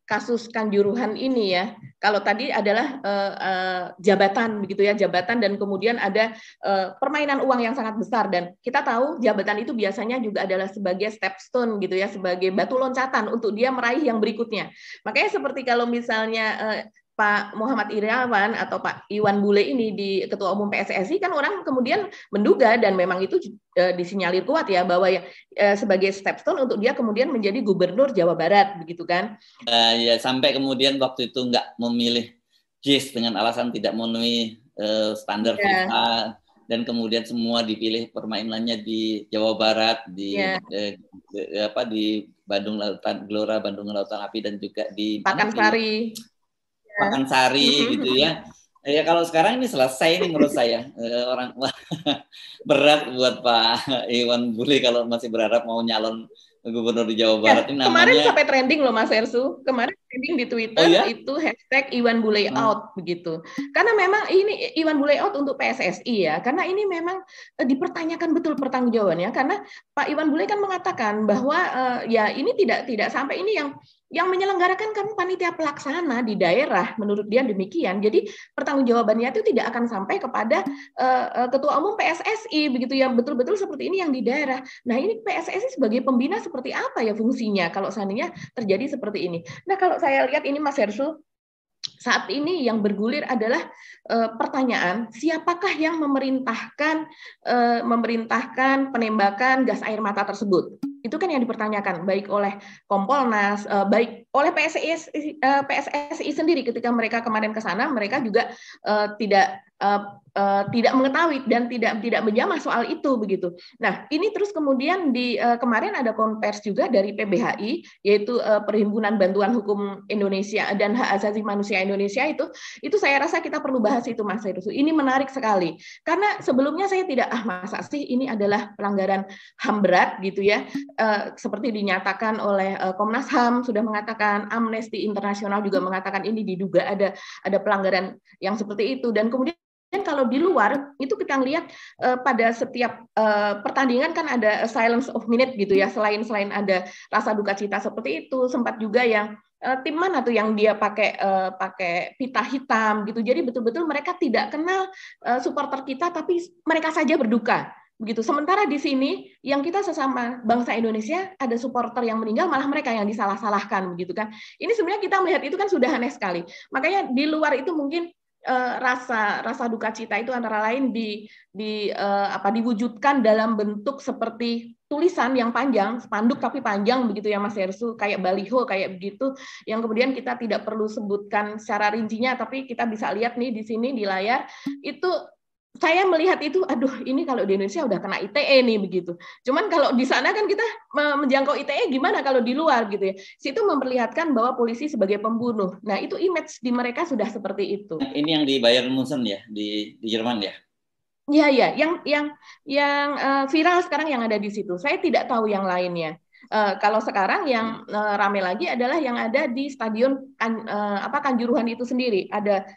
kasus Kanjuruhan ini ya, kalau tadi adalah jabatan begitu ya, jabatan dan kemudian ada permainan uang yang sangat besar dan kita tahu jabatan itu biasanya juga adalah sebagai stepstone gitu ya, sebagai batu loncatan untuk dia meraih yang berikutnya. Makanya seperti kalau misalnya Pak Muhammad Irawan atau Pak Iwan Bule ini di Ketua Umum PSSI kan orang kemudian menduga dan memang itu disinyalir kuat ya bahwa sebagai stepstone untuk dia kemudian menjadi Gubernur Jawa Barat begitu kan? Ya sampai kemudian waktu itu nggak memilih JIS dengan alasan tidak memenuhi standar FIFA dan kemudian semua dipilih permainannya di Jawa Barat di Bandung Lautan Gelora, Bandung Lautan Api dan juga di Pakansari. Pakansari gitu ya. Ya kalau sekarang ini selesai ini menurut saya orang berat buat Pak Iwan Bule kalau masih berharap mau nyalon gubernur di Jawa Barat ini namanya. Kemarin sampai trending loh Mas Ersu. Kemarin trending di Twitter itu hashtag Iwan Bule out begitu. Karena memang ini Iwan Bule out untuk PSSI ya. Karena ini memang dipertanyakan betul pertanggungjawabannya. Karena Pak Iwan Bule kan mengatakan bahwa ya ini tidak sampai ini yang menyelenggarakan kan panitia pelaksana di daerah, menurut dia demikian. Jadi pertanggungjawabannya itu tidak akan sampai kepada Ketua Umum PSSI, begitu ya, betul-betul seperti ini yang di daerah. Nah ini PSSI sebagai pembina seperti apa ya fungsinya kalau seandainya terjadi seperti ini. Nah kalau saya lihat ini Mas Hersu, saat ini yang bergulir adalah pertanyaan siapakah yang memerintahkan penembakan gas air mata tersebut. Itu kan yang dipertanyakan baik oleh Kompolnas, baik oleh PSSI sendiri ketika mereka kemarin ke sana, mereka juga tidak mengetahui dan tidak menjamah soal itu begitu. Nah, ini terus kemudian kemarin ada konvers juga dari PBHI yaitu Perhimpunan Bantuan Hukum Indonesia dan Hak Asasi Manusia Indonesia itu saya rasa kita perlu bahas itu Mas Heru. Ini menarik sekali. Karena sebelumnya saya tidak masa sih ini adalah pelanggaran HAM berat gitu ya. Seperti dinyatakan oleh Komnas HAM sudah mengatakan, Amnesty Internasional juga mengatakan ini diduga ada pelanggaran yang seperti itu dan kemudian kalau di luar itu kita lihat pada setiap pertandingan kan ada silence of minute gitu ya, selain ada rasa duka cita seperti itu, sempat juga yang tim mana tuh yang dia pakai pita hitam gitu, jadi betul-betul mereka tidak kenal supporter kita tapi mereka saja berduka begitu. Sementara di sini yang kita sesama bangsa Indonesia ada supporter yang meninggal malah mereka yang disalah-salahkan begitu kan. Ini sebenarnya kita melihat itu kan sudah aneh sekali. Makanya di luar itu mungkin rasa duka cita itu antara lain diwujudkan dalam bentuk seperti tulisan yang panjang, spanduk tapi panjang begitu ya Mas Hersu, kayak baliho kayak begitu yang kemudian kita tidak perlu sebutkan secara rincinya tapi kita bisa lihat nih di sini di layar itu. Saya melihat itu, aduh ini kalau di Indonesia udah kena ITE nih begitu. Cuman kalau di sana kan kita menjangkau ITE gimana kalau di luar gitu ya. Situ memperlihatkan bahwa polisi sebagai pembunuh. Nah itu image di mereka sudah seperti itu. Ini yang di Bayern Munchen ya di Jerman ya. Iya, yang viral sekarang yang ada di situ. Saya tidak tahu yang lainnya. Kalau sekarang yang rame lagi adalah yang ada di stadion Kanjuruhan itu sendiri. Ada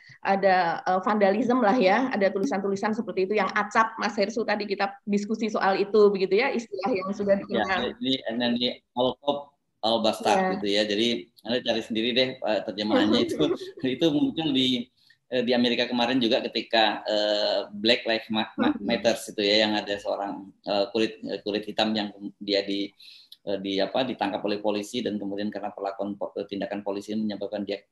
vandalisme lah ya, ada tulisan-tulisan seperti itu yang acap. Mas Hersu tadi kita diskusi soal itu begitu ya, istilah yang sudah dikenal. Ya, di Al-Bastag ya. gitu ya. Jadi Anda cari sendiri deh terjemahannya itu. Itu muncul di Amerika kemarin juga ketika Black Lives Matter itu ya, yang ada seorang kulit hitam yang dia ditangkap oleh polisi, dan kemudian karena perlakuan tindakan polisi menyebabkan dia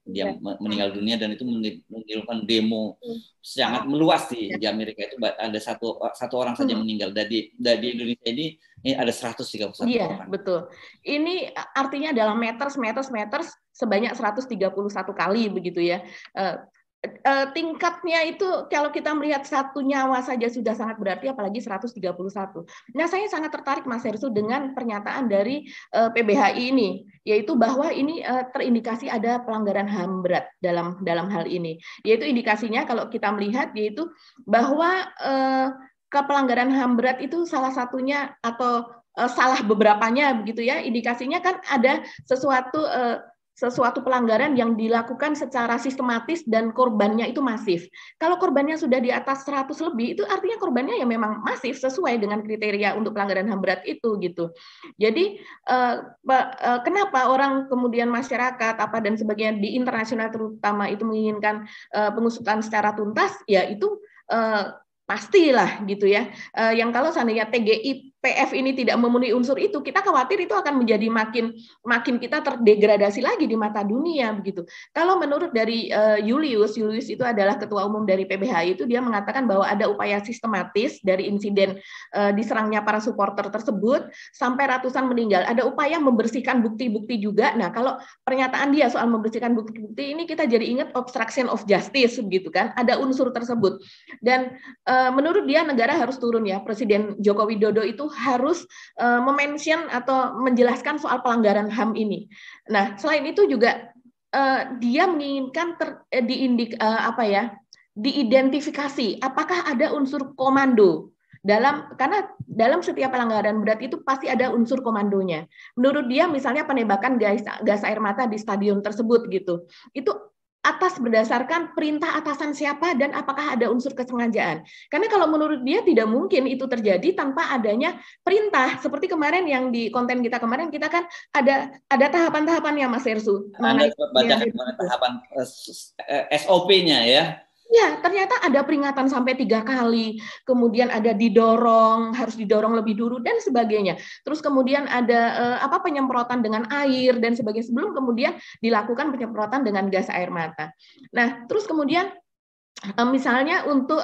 meninggal dunia, dan itu menimbulkan demo sangat meluas di Amerika. Itu ada satu orang saja meninggal. Dari Indonesia ini ada 131 orang. Iya, betul. Ini artinya dalam meters sebanyak 131 kali begitu ya. Tingkatnya itu kalau kita melihat satu nyawa saja sudah sangat berarti, apalagi 131. Nah, saya sangat tertarik Mas Hersu dengan pernyataan dari PBHI ini, yaitu bahwa ini terindikasi ada pelanggaran HAM berat dalam hal ini. Yaitu indikasinya kalau kita melihat yaitu bahwa pelanggaran HAM berat itu salah satunya atau salah beberapanya begitu ya. Indikasinya kan ada sesuatu pelanggaran yang dilakukan secara sistematis dan korbannya itu masif. Kalau korbannya sudah di atas 100 lebih, itu artinya korbannya ya memang masif sesuai dengan kriteria untuk pelanggaran HAM berat itu gitu. Jadi kenapa orang kemudian masyarakat dan sebagainya di internasional terutama itu menginginkan pengusutan secara tuntas, ya itu pastilah gitu ya. Yang kalau seandainya TGIPF ini tidak memenuhi unsur itu, kita khawatir itu akan menjadi makin kita terdegradasi lagi di mata dunia begitu. Kalau menurut dari Julius itu adalah ketua umum dari PBHI, itu dia mengatakan bahwa ada upaya sistematis dari insiden diserangnya para supporter tersebut sampai ratusan meninggal. Ada upaya membersihkan bukti-bukti juga. Nah, kalau pernyataan dia soal membersihkan bukti-bukti ini kita jadi ingat obstruction of justice begitu kan. Ada unsur tersebut. Dan menurut dia negara harus turun ya. Presiden Joko Widodo itu harus memention atau menjelaskan soal pelanggaran HAM ini. Nah, selain itu juga dia menginginkan diidentifikasi apakah ada unsur komando karena dalam setiap pelanggaran berat itu pasti ada unsur komandonya. Menurut dia misalnya penembakan gas air mata di stadion tersebut gitu. Itu berdasarkan perintah atasan siapa dan apakah ada unsur kesengajaan. Karena kalau menurut dia tidak mungkin itu terjadi tanpa adanya perintah. Seperti kemarin yang di konten kita kemarin, kita kan ada tahapan-tahapannya Mas Hersu. Anda baca tahapan SOP-nya ya. Ya, ternyata ada peringatan sampai 3 kali, kemudian ada harus didorong lebih dulu dan sebagainya. Terus kemudian ada penyemprotan dengan air dan sebagainya sebelum kemudian dilakukan penyemprotan dengan gas air mata. Nah, terus kemudian misalnya untuk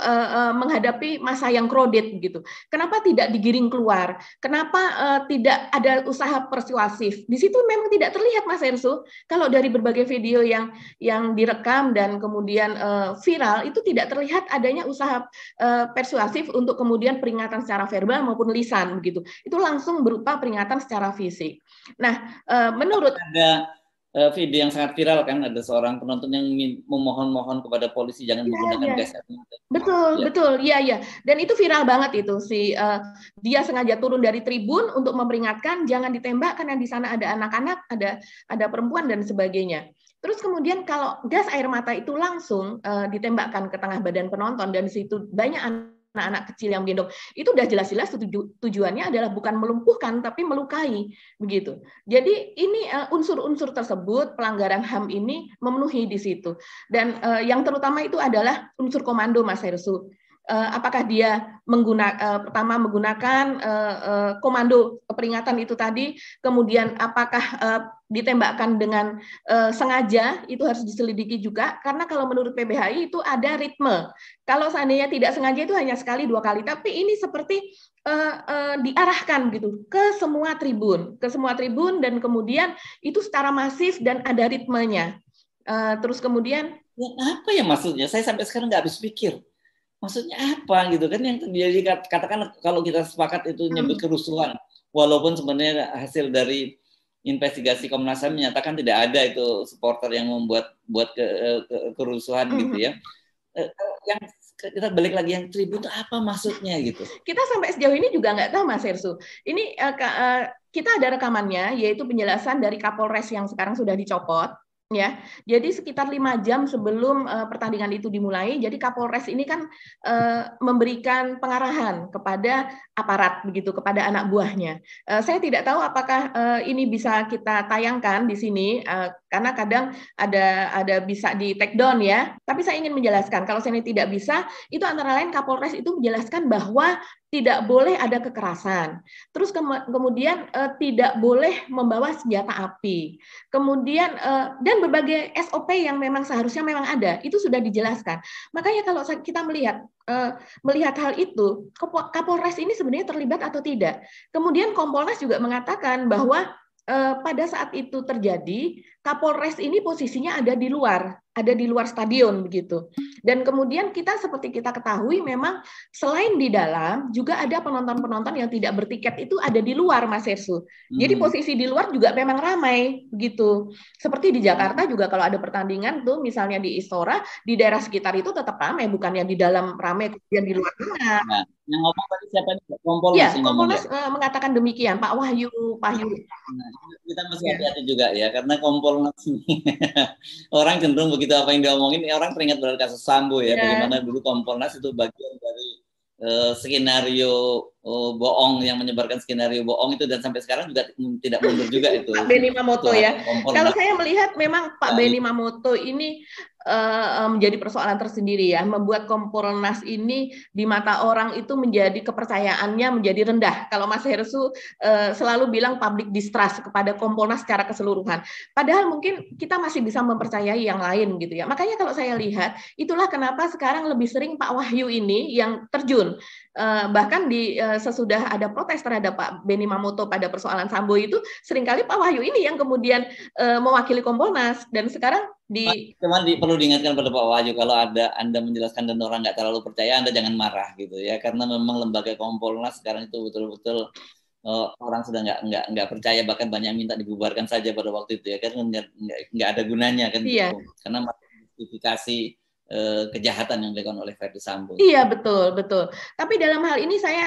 menghadapi masa yang crowded gitu. Kenapa tidak digiring keluar? Kenapa tidak ada usaha persuasif? Di situ memang tidak terlihat Mas Hersu. Kalau dari berbagai video yang direkam dan kemudian viral itu tidak terlihat adanya usaha persuasif untuk kemudian peringatan secara verbal maupun lisan begitu. Itu langsung berupa peringatan secara fisik. Nah, menurut ada video yang sangat viral kan, ada seorang penonton yang memohon kepada polisi jangan menggunakan gas air mata. Betul, iya. Dan itu viral banget itu dia sengaja turun dari tribun untuk memperingatkan jangan ditembak karena di sana ada anak-anak, ada perempuan dan sebagainya. Terus kemudian kalau gas air mata itu langsung ditembakkan ke tengah badan penonton dan di situ banyak anak-anak kecil yang menggendong, itu udah jelas-jelas tujuannya adalah bukan melumpuhkan tapi melukai begitu. Jadi ini unsur-unsur tersebut pelanggaran HAM ini memenuhi di situ. Dan yang terutama itu adalah unsur komando Mas Hersu. Apakah dia pertama menggunakan komando peringatan itu tadi, kemudian apakah ditembakkan dengan sengaja, itu harus diselidiki juga, karena kalau menurut PBHI itu ada ritme. Kalau seandainya tidak sengaja itu hanya sekali 2 kali, tapi ini seperti diarahkan gitu ke semua tribun dan kemudian itu secara masif dan ada ritmenya. Terus kemudian apa ya maksudnya? Saya sampai sekarang nggak habis pikir. Maksudnya apa gitu kan yang terjadi, katakan kalau kita sepakat itu nyebut kerusuhan, walaupun sebenarnya hasil dari investigasi Komnas HAM menyatakan tidak ada itu supporter yang buat kerusuhan gitu ya. Yang kita balik lagi yang tribun itu apa maksudnya gitu. Kita sampai sejauh ini juga nggak tahu Mas Hersu. Ini kita ada rekamannya, yaitu penjelasan dari Kapolres yang sekarang sudah dicopot. Ya, jadi sekitar 5 jam sebelum pertandingan itu dimulai, jadi Kapolres ini kan memberikan pengarahan kepada aparat begitu, kepada anak buahnya. Saya tidak tahu apakah ini bisa kita tayangkan di sini, karena kadang ada bisa di take down ya. Tapi saya ingin menjelaskan, kalau saya tidak bisa, itu antara lain Kapolres itu menjelaskan bahwa tidak boleh ada kekerasan. Terus kemudian tidak boleh membawa senjata api. Kemudian dan berbagai SOP yang memang seharusnya memang ada, itu sudah dijelaskan. Makanya kalau kita melihat hal itu, Kapolres ini sebenarnya terlibat atau tidak. Kemudian Kompolnas juga mengatakan bahwa pada saat itu terjadi, Kapolres ini posisinya ada di luar stadion begitu. Dan kemudian seperti kita ketahui memang selain di dalam juga ada penonton-penonton yang tidak bertiket itu ada di luar Mas Hersu. Jadi posisi di luar juga memang ramai begitu. Seperti di Jakarta juga kalau ada pertandingan tuh misalnya di Istora, di daerah sekitar itu tetap ramai, bukan yang di dalam ramai kemudian di luar tengah. Nah, yang ngomong tadi siapa nih? Kompolnas. Ya, Kompolnas mengatakan demikian, Pak Wahyu. Nah, kita mesti hati-hati juga ya, karena Kompolnas ini orang cenderung begitu apa yang diomongin, orang teringat pada kasus Sambo ya, bagaimana dulu Kompolnas itu bagian dari skenario bohong yang menyebarkan skenario bohong itu, dan sampai sekarang juga tidak mundur juga itu. Pak Benny Mamoto ya. Kalau saya melihat memang Pak Benny Mamoto ini menjadi persoalan tersendiri ya, membuat Kompolnas ini di mata orang itu menjadi kepercayaannya menjadi rendah. Kalau Mas Hersu selalu bilang public distrust kepada Kompolnas secara keseluruhan. Padahal mungkin kita masih bisa mempercayai yang lain gitu ya. Makanya kalau saya lihat, itulah kenapa sekarang lebih sering Pak Wahyu ini yang terjun. Bahkan sesudah ada protes terhadap Pak Benny Mamoto pada persoalan Sambo itu, seringkali Pak Wahyu ini yang kemudian mewakili Kompolnas. Dan sekarang perlu diingatkan pada Pak Wahyu, kalau Anda menjelaskan dan orang nggak terlalu percaya, Anda jangan marah gitu ya, karena memang lembaga Kompolnas sekarang itu betul-betul orang sudah nggak percaya, bahkan banyak minta dibubarkan saja pada waktu itu ya, kan nggak ada gunanya kan, iya. Karena justifikasi kejahatan yang dilakukan oleh Verdi Sambo. Iya, betul. Tapi dalam hal ini saya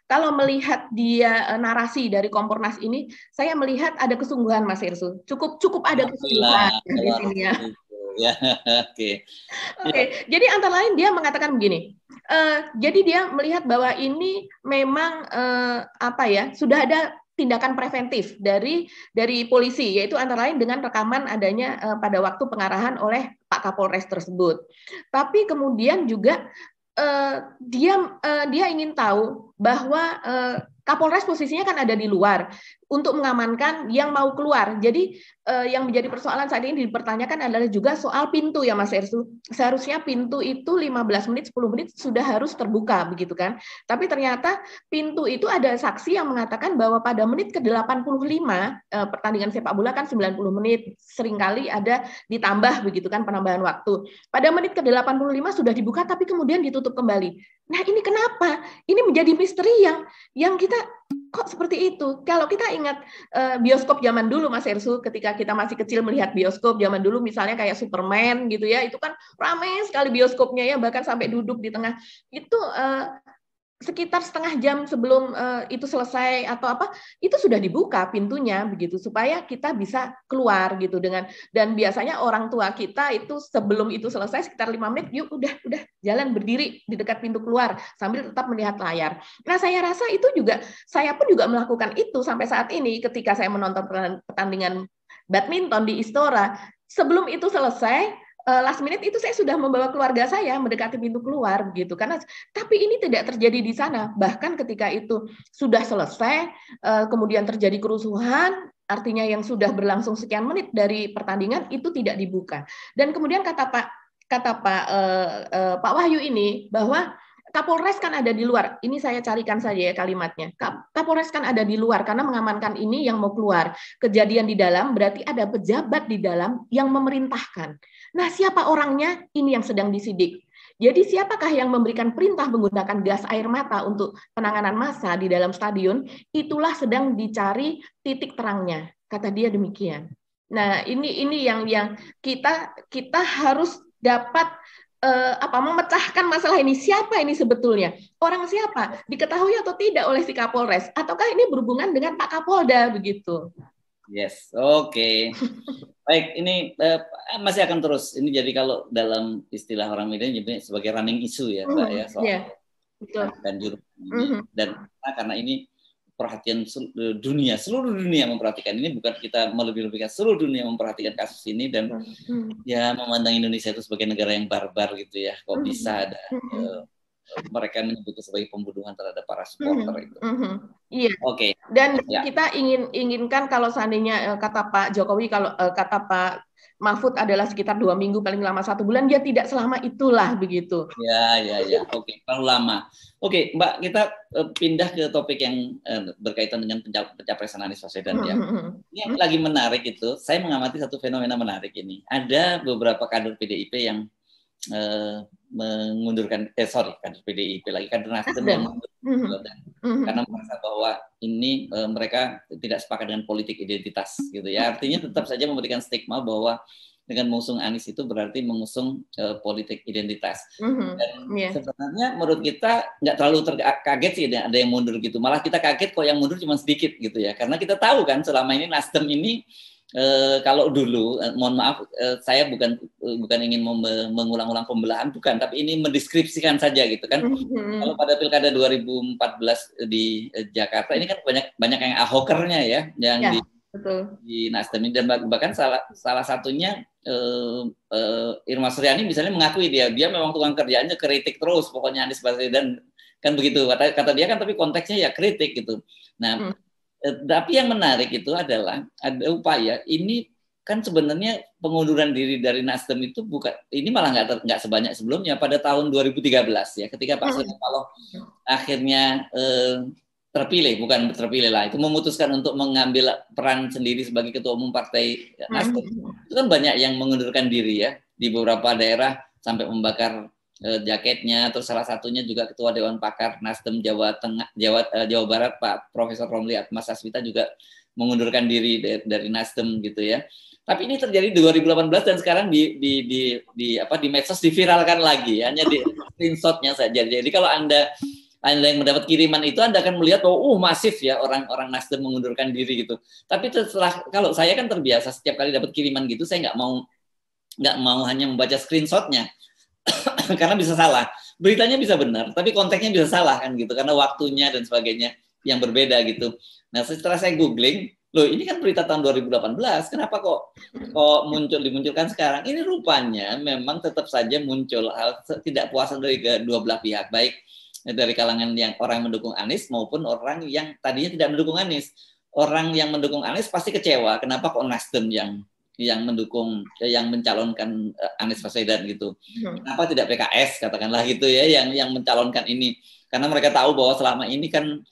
kalau melihat dia narasi dari Kompolnas ini, saya melihat ada kesungguhan Mas Hersu. Cukup ada kesungguhan di sini ya. Ya, oke. Jadi antara lain dia mengatakan begini. Jadi dia melihat bahwa ini memang sudah ada tindakan preventif dari polisi, yaitu antara lain dengan rekaman adanya pada waktu pengarahan oleh Pak Kapolres tersebut. Tapi kemudian juga dia ingin tahu bahwa Kapolres posisinya kan ada di luar untuk mengamankan yang mau keluar. Jadi yang menjadi persoalan saat ini dipertanyakan adalah juga soal pintu ya Mas Hersu. Seharusnya pintu itu 15 menit, 10 menit sudah harus terbuka begitu kan. Tapi ternyata pintu itu ada saksi yang mengatakan bahwa pada menit ke-85 pertandingan sepak bola kan 90 menit, seringkali ada ditambah begitu kan penambahan waktu. Pada menit ke-85 sudah dibuka tapi kemudian ditutup kembali. Nah, ini kenapa? Ini menjadi misteri yang kita kok seperti itu. Kalau kita ingat bioskop zaman dulu Mas Hersu, ketika kita masih kecil melihat bioskop zaman dulu misalnya kayak Superman gitu ya, itu kan ramai sekali bioskopnya ya, bahkan sampai duduk di tengah. Itu sekitar setengah jam sebelum itu selesai atau apa, itu sudah dibuka pintunya begitu supaya kita bisa keluar gitu dan biasanya orang tua kita itu sebelum itu selesai sekitar 5 menit, yuk udah jalan berdiri di dekat pintu keluar sambil tetap melihat layar. Nah, saya rasa itu juga saya pun juga melakukan itu sampai saat ini ketika saya menonton pertandingan badminton di Istora. Sebelum itu selesai, last minute itu saya sudah membawa keluarga saya mendekati pintu keluar gitu, tapi ini tidak terjadi di sana. Bahkan ketika itu sudah selesai, kemudian terjadi kerusuhan, artinya yang sudah berlangsung sekian menit dari pertandingan itu tidak dibuka. Dan kemudian kata Pak Wahyu ini bahwa Kapolres kan ada di luar. Ini saya carikan saja ya kalimatnya. Kapolres kan ada di luar karena mengamankan ini yang mau keluar. Kejadian di dalam berarti ada pejabat di dalam yang memerintahkan. Nah, siapa orangnya? Ini yang sedang disidik. Jadi siapakah yang memberikan perintah menggunakan gas air mata untuk penanganan massa di dalam stadion? Itulah sedang dicari titik terangnya. Kata dia demikian. Nah, ini yang kita harus dapat memecahkan masalah ini. Siapa ini sebetulnya? Orang siapa? Diketahui atau tidak oleh si Kapolres? Ataukah ini berhubungan dengan Pak Kapolda begitu? Yes, oke. Baik, ini masih akan terus. Ini jadi kalau dalam istilah orang media nyebutnya sebagai running issue ya, Mbak ya, soal betul. dan jurus ini. Dan karena ini perhatian dunia, seluruh dunia memperhatikan ini, bukan kita melebih-lebihkan, seluruh dunia memperhatikan kasus ini dan ya memandang Indonesia itu sebagai negara yang barbar gitu ya. Kok bisa ada mereka menyebutnya sebagai pembunuhan terhadap para supporter itu. Iya. Oke. Dan kita inginkan kalau seandainya kata Pak Jokowi, kalau kata Pak Mahfud adalah sekitar 2 minggu paling lama 1 bulan, dia tidak selama itulah begitu. Ya. Oke, terlalu lama. Oke, Mbak, kita pindah ke topik yang berkaitan dengan pencapresan Anies Baswedan ya. Ini yang lagi menarik itu, saya mengamati satu fenomena menarik ini. Ada beberapa kader PDIP yang mengundurkan, kader PDIP lagi, kader Nasdem yang mengundurkan karena merasa bahwa ini mereka tidak sepakat dengan politik identitas gitu ya. Artinya tetap saja memberikan stigma bahwa dengan mengusung Anies itu berarti mengusung politik identitas. Dan sebenarnya menurut kita nggak terlalu kaget sih ada yang mundur gitu. Malah kita kaget kok yang mundur cuma sedikit gitu ya. Karena kita tahu kan selama ini Nasdem ini kalau dulu, mohon maaf, saya bukan ingin mengulang-ulang pembelahan, bukan, tapi ini mendeskripsikan saja gitu kan. Kalau pada pilkada 2014 di Jakarta ini kan banyak yang ahokernya ya, yang di Nasdem ini, dan bahkan salah satunya Irma Suryani misalnya mengakui dia memang tukang kerjaannya kritik terus, pokoknya Anies Baswedan kan begitu kata dia kan, tapi konteksnya ya kritik gitu. Nah. Tapi yang menarik itu adalah ada upaya ini kan sebenarnya pengunduran diri dari Nasdem itu bukan, ini malah nggak sebanyak sebelumnya pada tahun 2013 ya, ketika Pak Surya Paloh akhirnya bukan terpilih lah, itu memutuskan untuk mengambil peran sendiri sebagai ketua umum partai Nasdem. Itu kan banyak yang mengundurkan diri ya di beberapa daerah sampai membakar jaketnya. Terus salah satunya juga Ketua Dewan Pakar Nasdem Jawa Barat Pak Profesor Romli Atmas Sasmita juga mengundurkan diri dari Nasdem gitu ya. Tapi ini terjadi 2018 dan sekarang di medsos diviralkan lagi, hanya di screenshotnya saja. Jadi kalau Anda yang mendapat kiriman itu, Anda akan melihat bahwa masif ya orang-orang Nasdem mengundurkan diri gitu. Tapi setelah, kalau saya kan terbiasa setiap kali dapat kiriman gitu, saya nggak mau hanya membaca screenshotnya. Karena bisa salah, beritanya bisa benar, tapi konteksnya bisa salah kan gitu, karena waktunya dan sebagainya yang berbeda gitu. Nah setelah saya googling, loh ini kan berita tahun 2018, kenapa kok dimunculkan sekarang? Ini rupanya memang tetap saja muncul hal tidak puasan dari kedua belah pihak, baik dari kalangan yang orang yang mendukung Anies maupun orang yang tadinya tidak mendukung Anies. Orang yang mendukung Anies pasti kecewa, kenapa kok Nasdem yang mendukung, yang mencalonkan Anies Baswedan gitu. Kenapa tidak PKS katakanlah gitu ya yang mencalonkan ini? Karena mereka tahu bahwa selama ini kan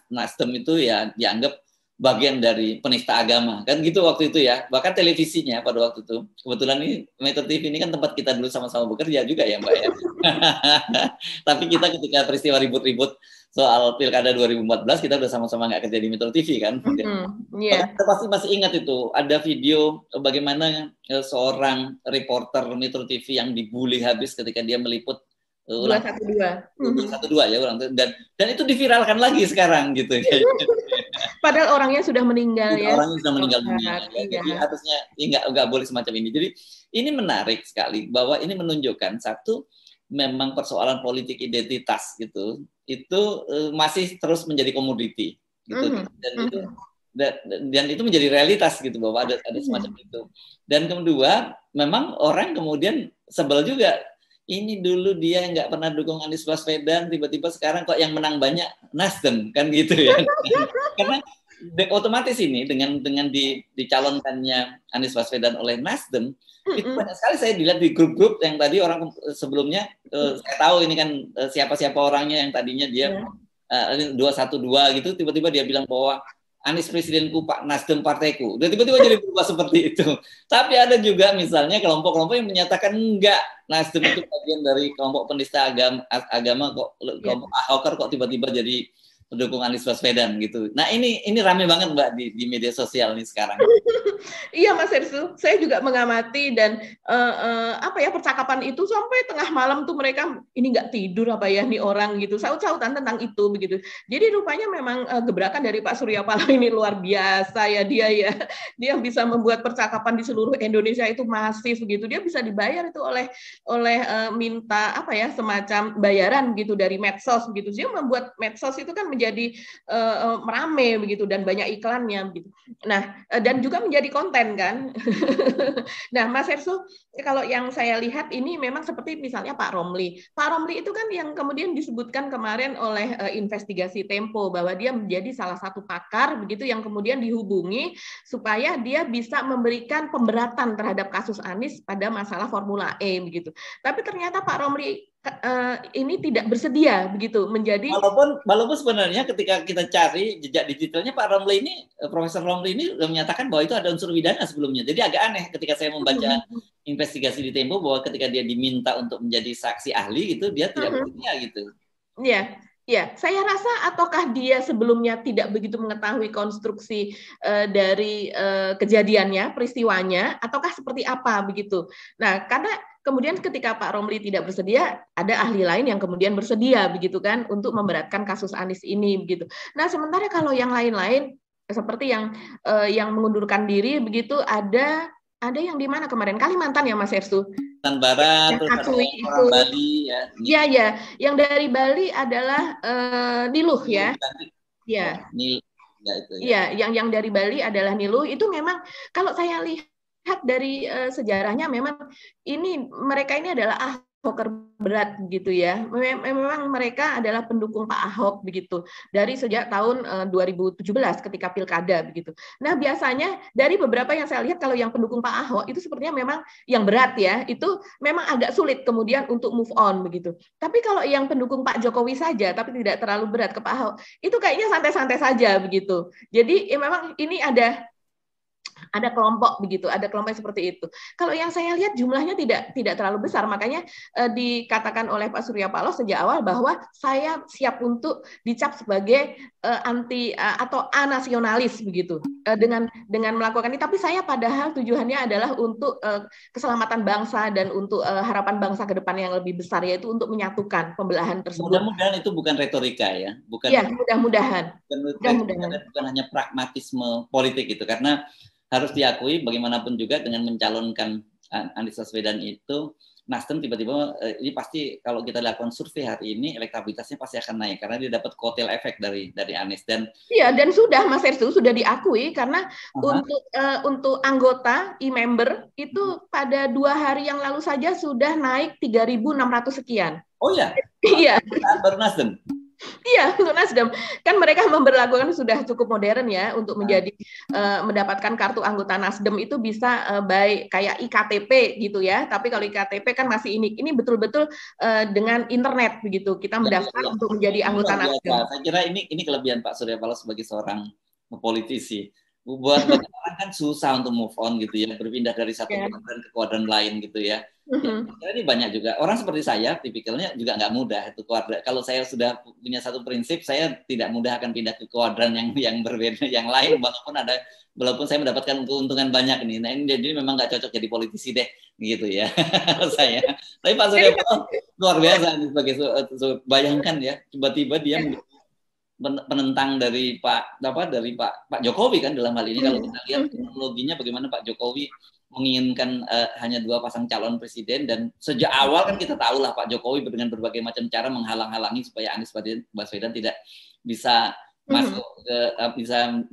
Nasdem itu ya dianggap bagian dari penista agama kan gitu waktu itu ya. Bahkan televisinya pada waktu itu, kebetulan ini Metro TV ini kan tempat kita dulu sama-sama bekerja juga ya Mbak ya. Tapi kita ketika peristiwa ribut-ribut soal pilkada 2014 kita udah sama-sama nggak kerja di Metro TV kan. Kita pasti masih ingat itu ada video bagaimana seorang reporter Metro TV yang dibully habis ketika dia meliput 212 ya dan itu diviralkan lagi sekarang gitu. Padahal orangnya sudah meninggal ya. Orangnya sudah meninggal dunia. Jadi harusnya nggak boleh semacam ini. Jadi ini menarik sekali bahwa ini menunjukkan satu, memang persoalan politik identitas gitu itu masih terus menjadi komoditi gitu. Dan itu menjadi realitas gitu bahwa ada semacam itu. Dan kedua, memang orang kemudian sebel juga, ini dulu dia nggak pernah dukung Anies Baswedan, tiba-tiba sekarang kok yang menang banyak Nasdem kan gitu ya. Karena otomatis ini dengan dicalonkannya Anies Baswedan oleh Nasdem, itu banyak sekali saya dilihat di grup-grup yang tadi orang sebelumnya saya tahu ini kan siapa-siapa orangnya yang tadinya dia 212 gitu, tiba-tiba dia bilang bahwa Anies presidenku, Pak Nasdem partaiku. Dan tiba-tiba jadi berubah seperti itu. Tapi ada juga misalnya kelompok-kelompok yang menyatakan enggak, Nasdem itu bagian dari kelompok penista agama kok, kelompok Ahoker kok tiba-tiba jadi pendukung Anies Baswedan gitu. Nah ini rame banget Mbak di media sosial nih sekarang. Iya Mas Hersu, saya juga mengamati dan apa ya, percakapan itu sampai tengah malam tuh mereka ini nggak tidur apa ya nih orang gitu, saut-sautan tentang itu begitu. Jadi rupanya memang gebrakan dari Pak Surya Paloh ini luar biasa ya, dia bisa membuat percakapan di seluruh Indonesia itu masif gitu. Dia bisa dibayar itu oleh minta apa ya, semacam bayaran gitu dari medsos begitu. Dia membuat medsos itu kan menjadi merame begitu dan banyak iklannya begitu. Nah, dan juga menjadi konten kan. Nah, Mas Hersu, kalau yang saya lihat ini memang seperti misalnya Pak Romli. Pak Romli itu kan yang kemudian disebutkan kemarin oleh investigasi Tempo bahwa dia menjadi salah satu pakar begitu yang kemudian dihubungi supaya dia bisa memberikan pemberatan terhadap kasus Anies pada masalah Formula E begitu. Tapi ternyata Pak Romli ini tidak bersedia begitu menjadi, walaupun sebenarnya ketika kita cari jejak digitalnya Pak Romli ini, Profesor Romli ini sudah menyatakan bahwa itu ada unsur pidana sebelumnya. Jadi agak aneh ketika saya membaca investigasi di Tempo bahwa ketika dia diminta untuk menjadi saksi ahli gitu dia tidak bersedia gitu. Iya. Ya, saya rasa ataukah dia sebelumnya tidak begitu mengetahui konstruksi dari kejadiannya, peristiwanya, ataukah seperti apa begitu. Nah, karena kemudian ketika Pak Romli tidak bersedia, ada ahli lain yang kemudian bersedia begitu kan untuk memberatkan kasus Anies ini begitu. Nah, sementara kalau yang lain-lain seperti yang mengundurkan diri begitu, ada yang di mana kemarin, Kalimantan ya Mas Hersu? Barat, terus ada orang Bali ya. Iya ya, yang dari Bali adalah Niluh ya. Iya. Niluh ya itu ya. Iya, yang dari Bali adalah Niluh. Itu memang kalau saya lihat dari sejarahnya memang mereka ini adalah Ahoker berat gitu ya. Memang mereka adalah pendukung Pak Ahok begitu dari sejak tahun 2017 ketika pilkada begitu. Nah, biasanya dari beberapa yang saya lihat kalau yang pendukung Pak Ahok itu sepertinya memang yang berat ya, itu memang agak sulit kemudian untuk move on begitu. Tapi kalau yang pendukung Pak Jokowi saja tapi tidak terlalu berat ke Pak Ahok, itu kayaknya santai-santai saja begitu. Jadi memang ini ada kelompok begitu, ada kelompok seperti itu. Kalau yang saya lihat jumlahnya tidak terlalu besar, makanya dikatakan oleh Pak Surya Paloh sejak awal bahwa saya siap untuk dicap sebagai anti atau anasionalis begitu dengan melakukan ini. Tapi saya padahal tujuannya adalah untuk keselamatan bangsa dan untuk harapan bangsa ke depan yang lebih besar, yaitu untuk menyatukan pembelahan tersebut. Mudah-mudahan itu bukan retorika ya, bukan. Ya, mudah-mudahan. Bukan hanya pragmatisme politik itu, karena harus diakui bagaimanapun juga dengan mencalonkan Anies Baswedan itu, Nasdem tiba-tiba ini pasti kalau kita lakukan survei hari ini elektabilitasnya pasti akan naik karena dia dapat kotel efek dari Anies dan iya, dan sudah Mas Hersu sudah diakui karena untuk anggota e-member itu pada 2 hari yang lalu saja sudah naik 3.600 sekian. Oh ya? Iya. Baru Nasdem. Iya, untuk Nasdem. Kan mereka memberlakukan sudah cukup modern ya untuk menjadi mendapatkan kartu anggota Nasdem itu bisa by kayak IKTP gitu ya. Tapi kalau IKTP kan masih ini betul-betul dengan internet begitu. Kita mendaftar untuk menjadi anggota Nasdem. Saya kira ini kelebihan Pak Surya Paloh sebagai seorang politisi. Buat banyak orang kan susah untuk move on gitu ya, berpindah dari satu kuadran ke kuadran lain gitu ya. Ya, ini banyak juga orang seperti saya, tipikalnya juga nggak mudah itu kuadran. Kalau saya sudah punya satu prinsip, saya tidak mudah akan pindah ke kuadran yang berbeda, yang lain, walaupun saya mendapatkan keuntungan banyak nih. Nah ini jadi memang nggak cocok jadi politisi deh, gitu ya saya. Tapi Pak Surya Paloh luar biasa sebagai bayangkan ya, tiba-tiba dia penentang dari Pak Jokowi kan dalam hal ini. Kalau kita lihat kronologinya bagaimana Pak Jokowi menginginkan hanya 2 pasang calon presiden, dan sejak awal kan kita tahu lah Pak Jokowi dengan berbagai macam cara menghalang-halangi supaya Anies Baswedan tidak bisa masuk bisa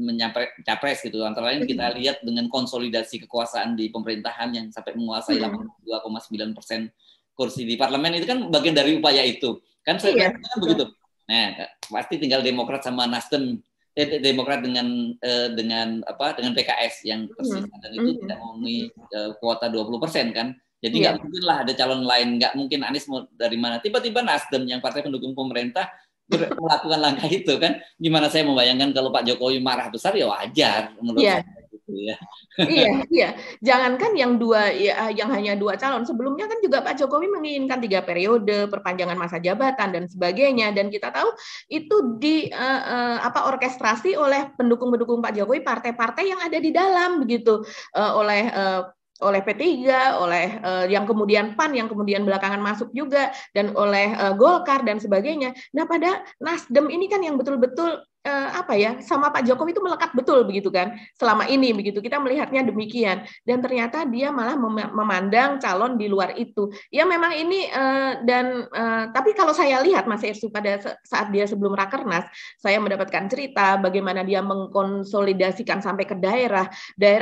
capres gitu. Antara lain kita lihat dengan konsolidasi kekuasaan di pemerintahan yang sampai menguasai 82,9% kursi di parlemen, itu kan bagian dari upaya itu kan kan begitu. Nah, pasti tinggal Demokrat sama Nasdem, Demokrat dengan PKS yang tersisa, dan itu tidak memenuhi kuota 20% kan. Jadi nggak mungkin lah ada calon lain, nggak mungkin Anies mau dari mana. Tiba-tiba Nasdem yang partai pendukung pemerintah melakukan langkah itu kan. Gimana saya membayangkan kalau Pak Jokowi marah besar ya wajar menurut saya. gitu ya. Iya, iya. Jangankan yang dua, ya, yang hanya dua calon. Sebelumnya kan juga Pak Jokowi menginginkan 3 periode, perpanjangan masa jabatan dan sebagainya. Dan kita tahu itu orkestrasi oleh pendukung-pendukung Pak Jokowi, partai-partai yang ada di dalam begitu, oleh P3, oleh yang kemudian PAN, yang kemudian belakangan masuk juga, dan oleh Golkar dan sebagainya. Nah, pada Nasdem ini kan yang betul-betul sama Pak Jokowi itu melekat betul begitu kan selama ini begitu kita melihatnya demikian, dan ternyata dia malah memandang calon di luar itu ya. Memang ini tapi kalau saya lihat Mas Ersu pada saat dia sebelum Rakernas, saya mendapatkan cerita bagaimana dia mengkonsolidasikan sampai ke daerah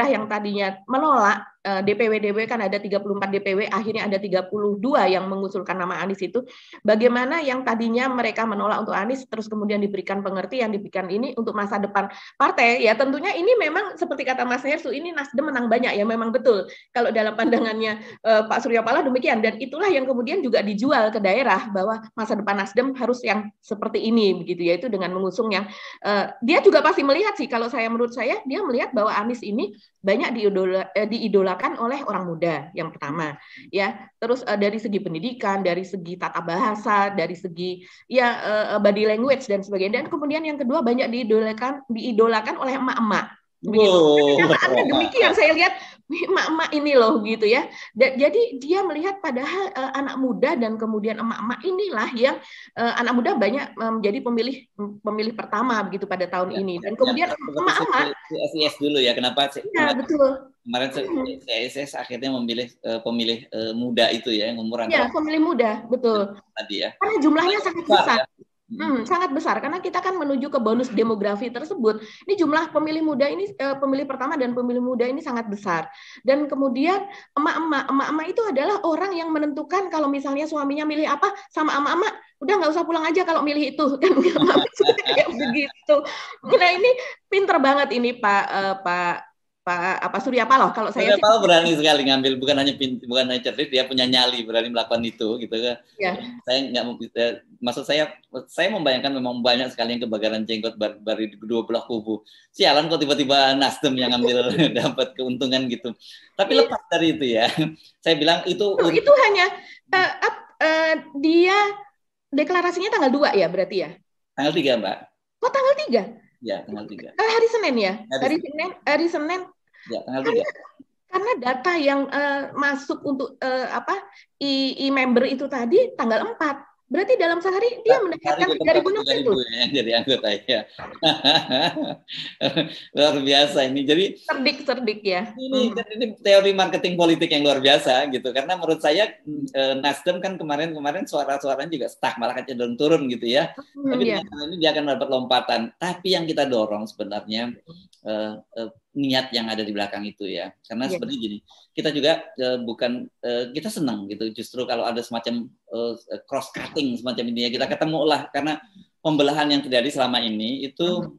yang tadinya menolak. DPW kan ada 34 DPW, akhirnya ada 32 yang mengusulkan nama Anies itu. Bagaimana yang tadinya mereka menolak untuk Anies terus kemudian diberikan pengertian, diberikan ini untuk masa depan partai. Ya tentunya ini memang seperti kata Mas Hersu, ini Nasdem menang banyak ya, memang betul. Kalau dalam pandangannya Pak Surya Paloh demikian, dan itulah yang kemudian juga dijual ke daerah bahwa masa depan Nasdem harus yang seperti ini begitu, yaitu dengan mengusung yang dia juga pasti melihat sih, kalau menurut saya dia melihat bahwa Anies ini banyak diidolakan oleh orang muda yang pertama ya, terus dari segi pendidikan, dari segi tata bahasa, dari segi body language dan sebagainya, dan kemudian yang kedua banyak diidolakan oleh emak-emak begitu. Kenyataannya demikian, saya lihat emak-emak ini loh gitu ya. Jadi dia melihat padahal anak muda dan kemudian emak-emak inilah yang anak muda banyak menjadi pemilih pertama begitu pada tahun ini, dan kemudian emak-emak SIS dulu ya, kenapa betul. Kemarin CSS akhirnya memilih pemilih muda itu ya, yang umur antara pemilih muda, betul. Tadi ya. Karena jumlahnya sangat besar. Sangat besar karena kita kan menuju ke bonus demografi tersebut. Ini jumlah pemilih muda ini, pemilih pertama dan pemilih muda ini sangat besar. Dan kemudian emak-emak itu adalah orang yang menentukan kalau misalnya suaminya milih apa, sama emak-emak udah nggak usah pulang aja kalau milih itu kan, kayak begitu. Nah ini pinter banget ini Pak Surya Paloh. Kalau saya Surya Paloh berani sekali ngambil, bukan hanya cerdik, dia punya nyali, berani melakukan itu gitu kan. Ya. Saya nggak, maksud saya membayangkan memang banyak sekali yang kebakaran jenggot dari kedua belah kubu. Sialan kok tiba-tiba Nasdem yang ngambil dapat keuntungan gitu. Tapi lepas dari itu ya, saya bilang itu hanya dia deklarasinya tanggal 2 ya berarti ya? Tanggal 3, Mbak. Oh, tanggal 3? Ya, tanggal 3. Hari Senin ya? Hari Senin. Ya, tanggal 3. Karena data yang masuk untuk e-member itu tadi tanggal 4. Berarti dalam sehari dia mendapatkan 3.000 itu. Yang jadi anggota ya. Luar biasa ini. Jadi cerdik ya. Ini teori marketing politik yang luar biasa gitu. Karena menurut saya Nasdem kan kemarin suara-suaranya juga stuck, malah cenderung turun gitu ya. Tapi ini dia akan dapat lompatan. Tapi yang kita dorong sebenarnya niat yang ada di belakang itu ya. Karena sebenarnya gini, kita juga kita senang gitu. Justru kalau ada semacam cross cutting semacam ini ya, kita ketemu lah, karena pembelahan yang terjadi selama ini itu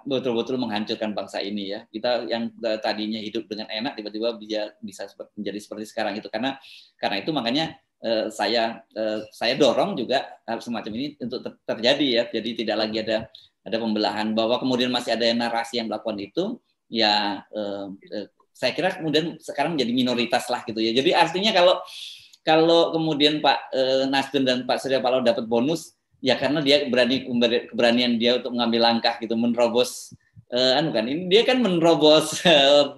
betul-betul menghancurkan bangsa ini ya. Kita yang tadinya hidup dengan enak tiba-tiba bisa menjadi seperti sekarang itu. Karena itu makanya saya dorong juga semacam ini untuk terjadi ya. Jadi tidak lagi ada pembelahan, bahwa kemudian masih ada narasi yang melakukan itu ya. Saya kira kemudian sekarang menjadi minoritas lah gitu ya. Jadi artinya kalau kemudian Pak Nasdem dan Pak Surya Paloh dapat bonus ya karena dia keberanian dia untuk mengambil langkah gitu, menerobos ini dia kan menerobos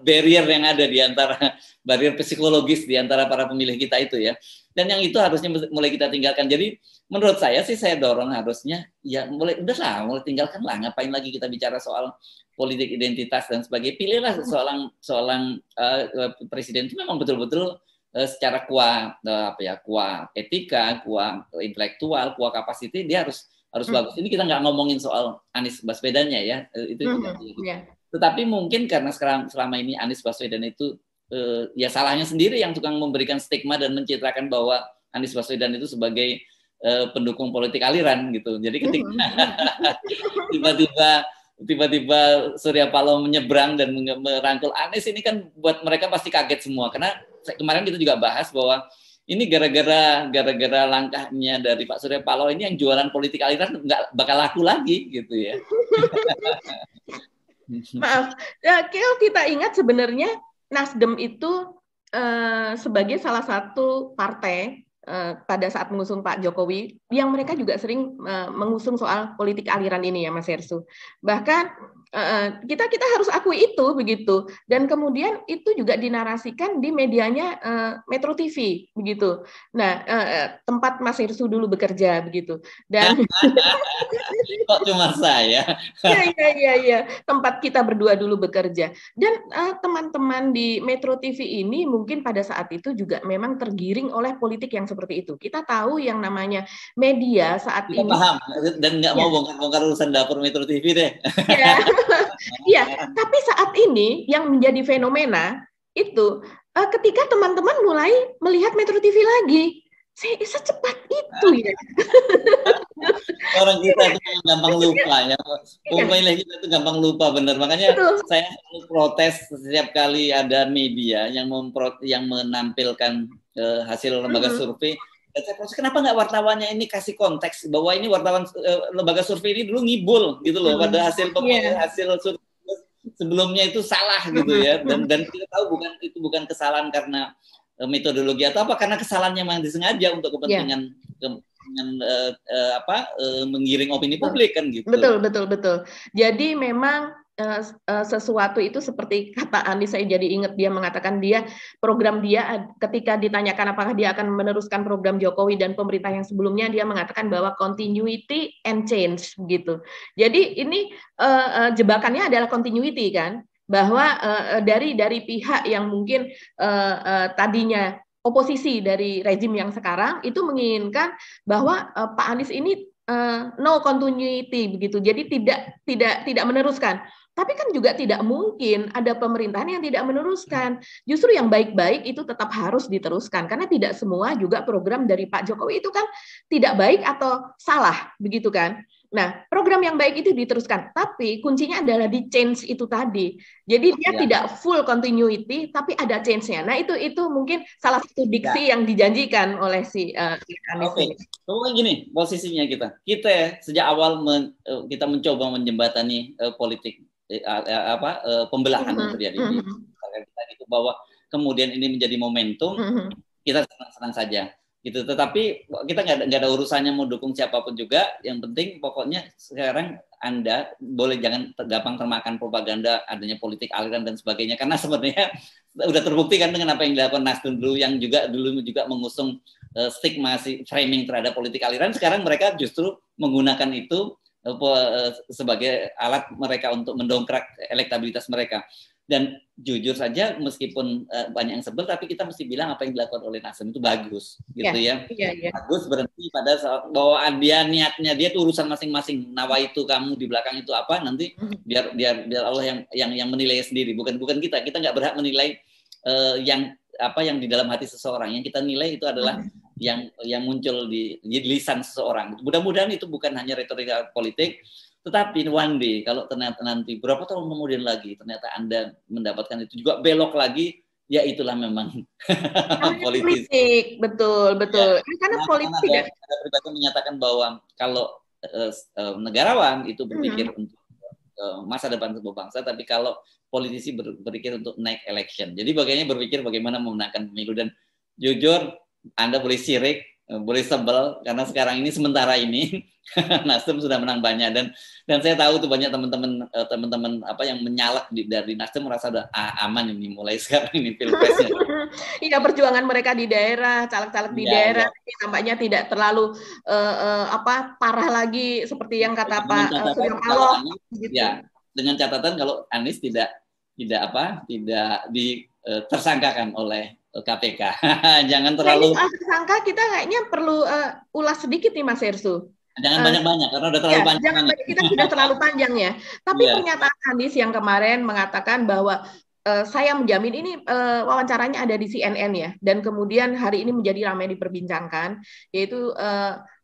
barrier yang ada di antara, barrier psikologis di antara para pemilih kita itu ya. Dan yang itu harusnya mulai kita tinggalkan. Jadi menurut saya sih, saya dorong harusnya ya mulai tinggalkanlah, ngapain lagi kita bicara soal politik identitas dan sebagainya. Pilihlah seorang presiden itu memang betul-betul secara kuat etika, kuat intelektual, kuat kapasiti, dia harus bagus. Ini kita nggak ngomongin soal Anies Baswedannya ya, itu Tetapi mungkin karena selama ini Anies Baswedan itu ya salahnya sendiri yang tukang memberikan stigma dan mencitrakan bahwa Anies Baswedan itu sebagai pendukung politik aliran gitu. Jadi ketika tiba-tiba Surya Paloh menyeberang dan merangkul Anies, ini kan buat mereka pasti kaget semua, karena kemarin kita juga bahas bahwa ini gara-gara langkahnya dari Pak Surya Paloh ini yang jualan politik aliran nggak bakal laku lagi gitu ya. Maaf, ya, kalau kita ingat sebenarnya Nasdem itu sebagai salah satu partai pada saat mengusung Pak Jokowi, yang mereka juga sering mengusung soal politik aliran ini ya Mas Hersu. Bahkan kita harus akui itu begitu. Dan kemudian itu juga dinarasikan di medianya Metro TV begitu. Nah, tempat Mas Hersu dulu bekerja begitu. Dan Kok cuma saya? Iya. Tempat kita berdua dulu bekerja. Dan teman-teman di Metro TV ini mungkin pada saat itu juga memang tergiring oleh politik yang seperti itu. Kita tahu yang namanya media saat Kita ini. paham dan nggak mau bongkar-bongkar urusan dapur Metro TV deh. Iya, tapi saat ini yang menjadi fenomena itu ketika teman-teman mulai melihat Metro TV lagi. Secepat itu ya. Orang kita itu gampang lupa ya. Pemilih kita itu gampang lupa bener. Makanya saya selalu protes setiap kali ada media yang menampilkan hasil lembaga survei. Kenapa nggak wartawannya ini kasih konteks bahwa ini wartawan lembaga survei ini dulu ngibul gitu loh pada hasil pemilih hasil survei sebelumnya itu salah gitu ya. Dan kita tahu itu bukan kesalahan karena metodologi atau apa, karena kesalahannya memang disengaja untuk kepentingan menggiring opini publik kan gitu. Betul. Jadi memang sesuatu itu seperti kata Anies, saya jadi ingat dia mengatakan program dia ketika ditanyakan apakah dia akan meneruskan program Jokowi dan pemerintah yang sebelumnya, dia mengatakan bahwa continuity and change gitu. Jadi ini jebakannya adalah continuity kan, bahwa dari pihak yang mungkin tadinya oposisi dari rezim yang sekarang itu menginginkan bahwa Pak Anies ini no continuity begitu, jadi tidak meneruskan. Tapi kan juga tidak mungkin ada pemerintahan yang tidak meneruskan. Justru yang baik-baik itu tetap harus diteruskan, karena tidak semua juga program dari Pak Jokowi itu kan tidak baik atau salah begitu kan. Nah, program yang baik itu diteruskan, tapi kuncinya adalah di change itu tadi. Jadi dia tidak full continuity, tapi ada change-nya. Nah, itu mungkin salah satu diksi yang dijanjikan oleh si Anies. Oke, gini posisinya kita sejak awal kita mencoba menjembatani politik pembelahan yang terjadi di masyarakat kita gitu, bahwa kemudian ini menjadi momentum, kita senang-senang saja. Gitu. Tetapi kita nggak ada urusannya mau dukung siapapun juga. Yang penting pokoknya sekarang Anda jangan gampang termakan propaganda adanya politik aliran dan sebagainya, karena sebenarnya udah terbukti kan dengan apa yang dilakukan Nasdem dulu, yang dulu juga mengusung stigma framing terhadap politik aliran. Sekarang mereka justru menggunakan itu sebagai alat mereka untuk mendongkrak elektabilitas mereka. Dan jujur saja, meskipun banyak yang sebel, tapi kita mesti bilang apa yang dilakukan oleh Nasdem itu bagus, gitu ya. Bagus, berhenti pada bahwa niatnya dia itu urusan masing-masing. Nawa itu kamu di belakang itu apa, nanti biar Allah yang menilai sendiri, bukan kita nggak berhak menilai yang di dalam hati seseorang. Yang kita nilai itu adalah yang muncul di lisan seseorang. Mudah-mudahan itu bukan hanya retorika politik, tetapi one day kalau ternyata nanti berapa tahun kemudian lagi ternyata Anda mendapatkan itu juga belok lagi, ya itulah memang politik. Betul. Ya, karena politik ada pribadi menyatakan bahwa kalau negarawan itu berpikir untuk masa depan sebuah bangsa, tapi kalau politisi berpikir untuk naik election. Jadi berpikir bagaimana memenangkan pemilu. Dan jujur, Anda boleh sirik, boleh sebel, karena sekarang ini sementara ini Nasdem sudah menang banyak, dan saya tahu tuh banyak teman-teman yang menyalak dari Nasdem merasa udah aman ini mulai sekarang ini pilpresnya. Iya, perjuangan mereka di daerah, caleg-caleg di daerah tampaknya tidak terlalu parah lagi seperti yang kata Pak Surya Paloh. Ya, dengan catatan kalau Anies tidak tersangkakan oleh KPK. Jangan terlalu tersangka. Kita kayaknya perlu ulas sedikit nih Mas Hersu. Jangan banyak-banyak karena udah terlalu panjang. Kita sudah terlalu panjang ya. Tapi pernyataan Anies yang kemarin mengatakan bahwa saya menjamin, ini wawancaranya ada di CNN ya, dan kemudian hari ini menjadi ramai diperbincangkan, yaitu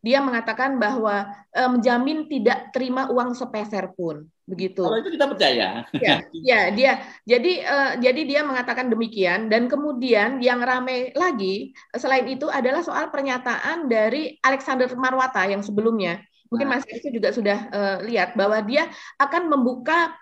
dia mengatakan bahwa menjamin tidak terima uang sepeser pun, begitu. Kalau itu kita percaya. Jadi dia mengatakan demikian, dan kemudian yang ramai lagi selain itu adalah soal pernyataan dari Alexander Marwata yang sebelumnya. mungkin Mas itu juga sudah lihat bahwa dia akan membuka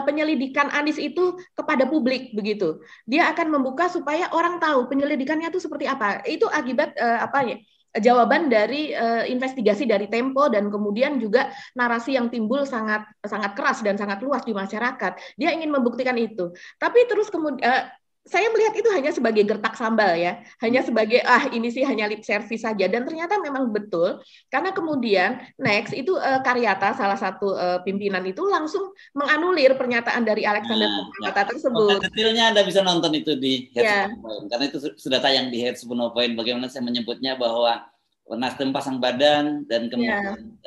penyelidikan Anies itu kepada publik begitu. Dia akan membuka supaya orang tahu penyelidikannya itu seperti apa. Itu akibat apa ya? Jawaban dari investigasi dari Tempo dan kemudian juga narasi yang timbul sangat sangat keras dan sangat luas di masyarakat. Dia ingin membuktikan itu. Tapi terus kemudian saya melihat itu hanya sebagai gertak sambal ya, hanya sebagai ini sih hanya lip service saja, dan ternyata memang betul karena kemudian next itu Karyata salah satu pimpinan itu langsung menganulir pernyataan dari Alexander Karyata tersebut. Detailnya Anda bisa nonton itu di Heads Point, karena itu sudah tayang di Heads Point. Bagaimana saya menyebutnya bahwa Nasdem pasang badan dan kemudian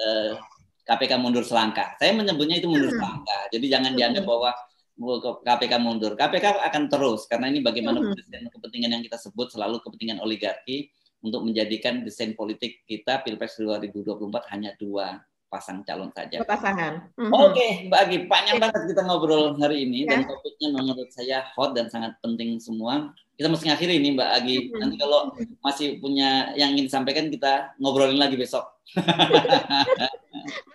KPK mundur selangkah. Saya menyebutnya itu mundur selangkah. Jadi jangan dianggap bahwa KPK mundur. KPK akan terus karena ini bagaimana kepentingan yang kita sebut selalu kepentingan oligarki untuk menjadikan desain politik kita Pilpres 2024 hanya 2 pasang calon saja. Pasangan. Oke, Mbak Agi, panjang banget kita ngobrol hari ini dan topiknya menurut saya hot dan sangat penting semua. Kita mesti ngakhiri ini Mbak Agi. Nanti kalau masih punya yang ingin disampaikan kita ngobrolin lagi besok.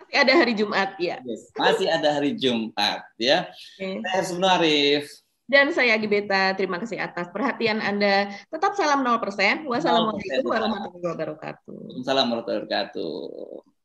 Masih ada hari Jumat ya. Yes, masih ada hari Jumat ya. Saya Subnu Arif. Dan saya Agi Beta. Terima kasih atas perhatian Anda. Tetap salam 0%. Wassalamualaikum warahmatullahi wabarakatuh. Waalaikumsalam warahmatullahi wabarakatuh.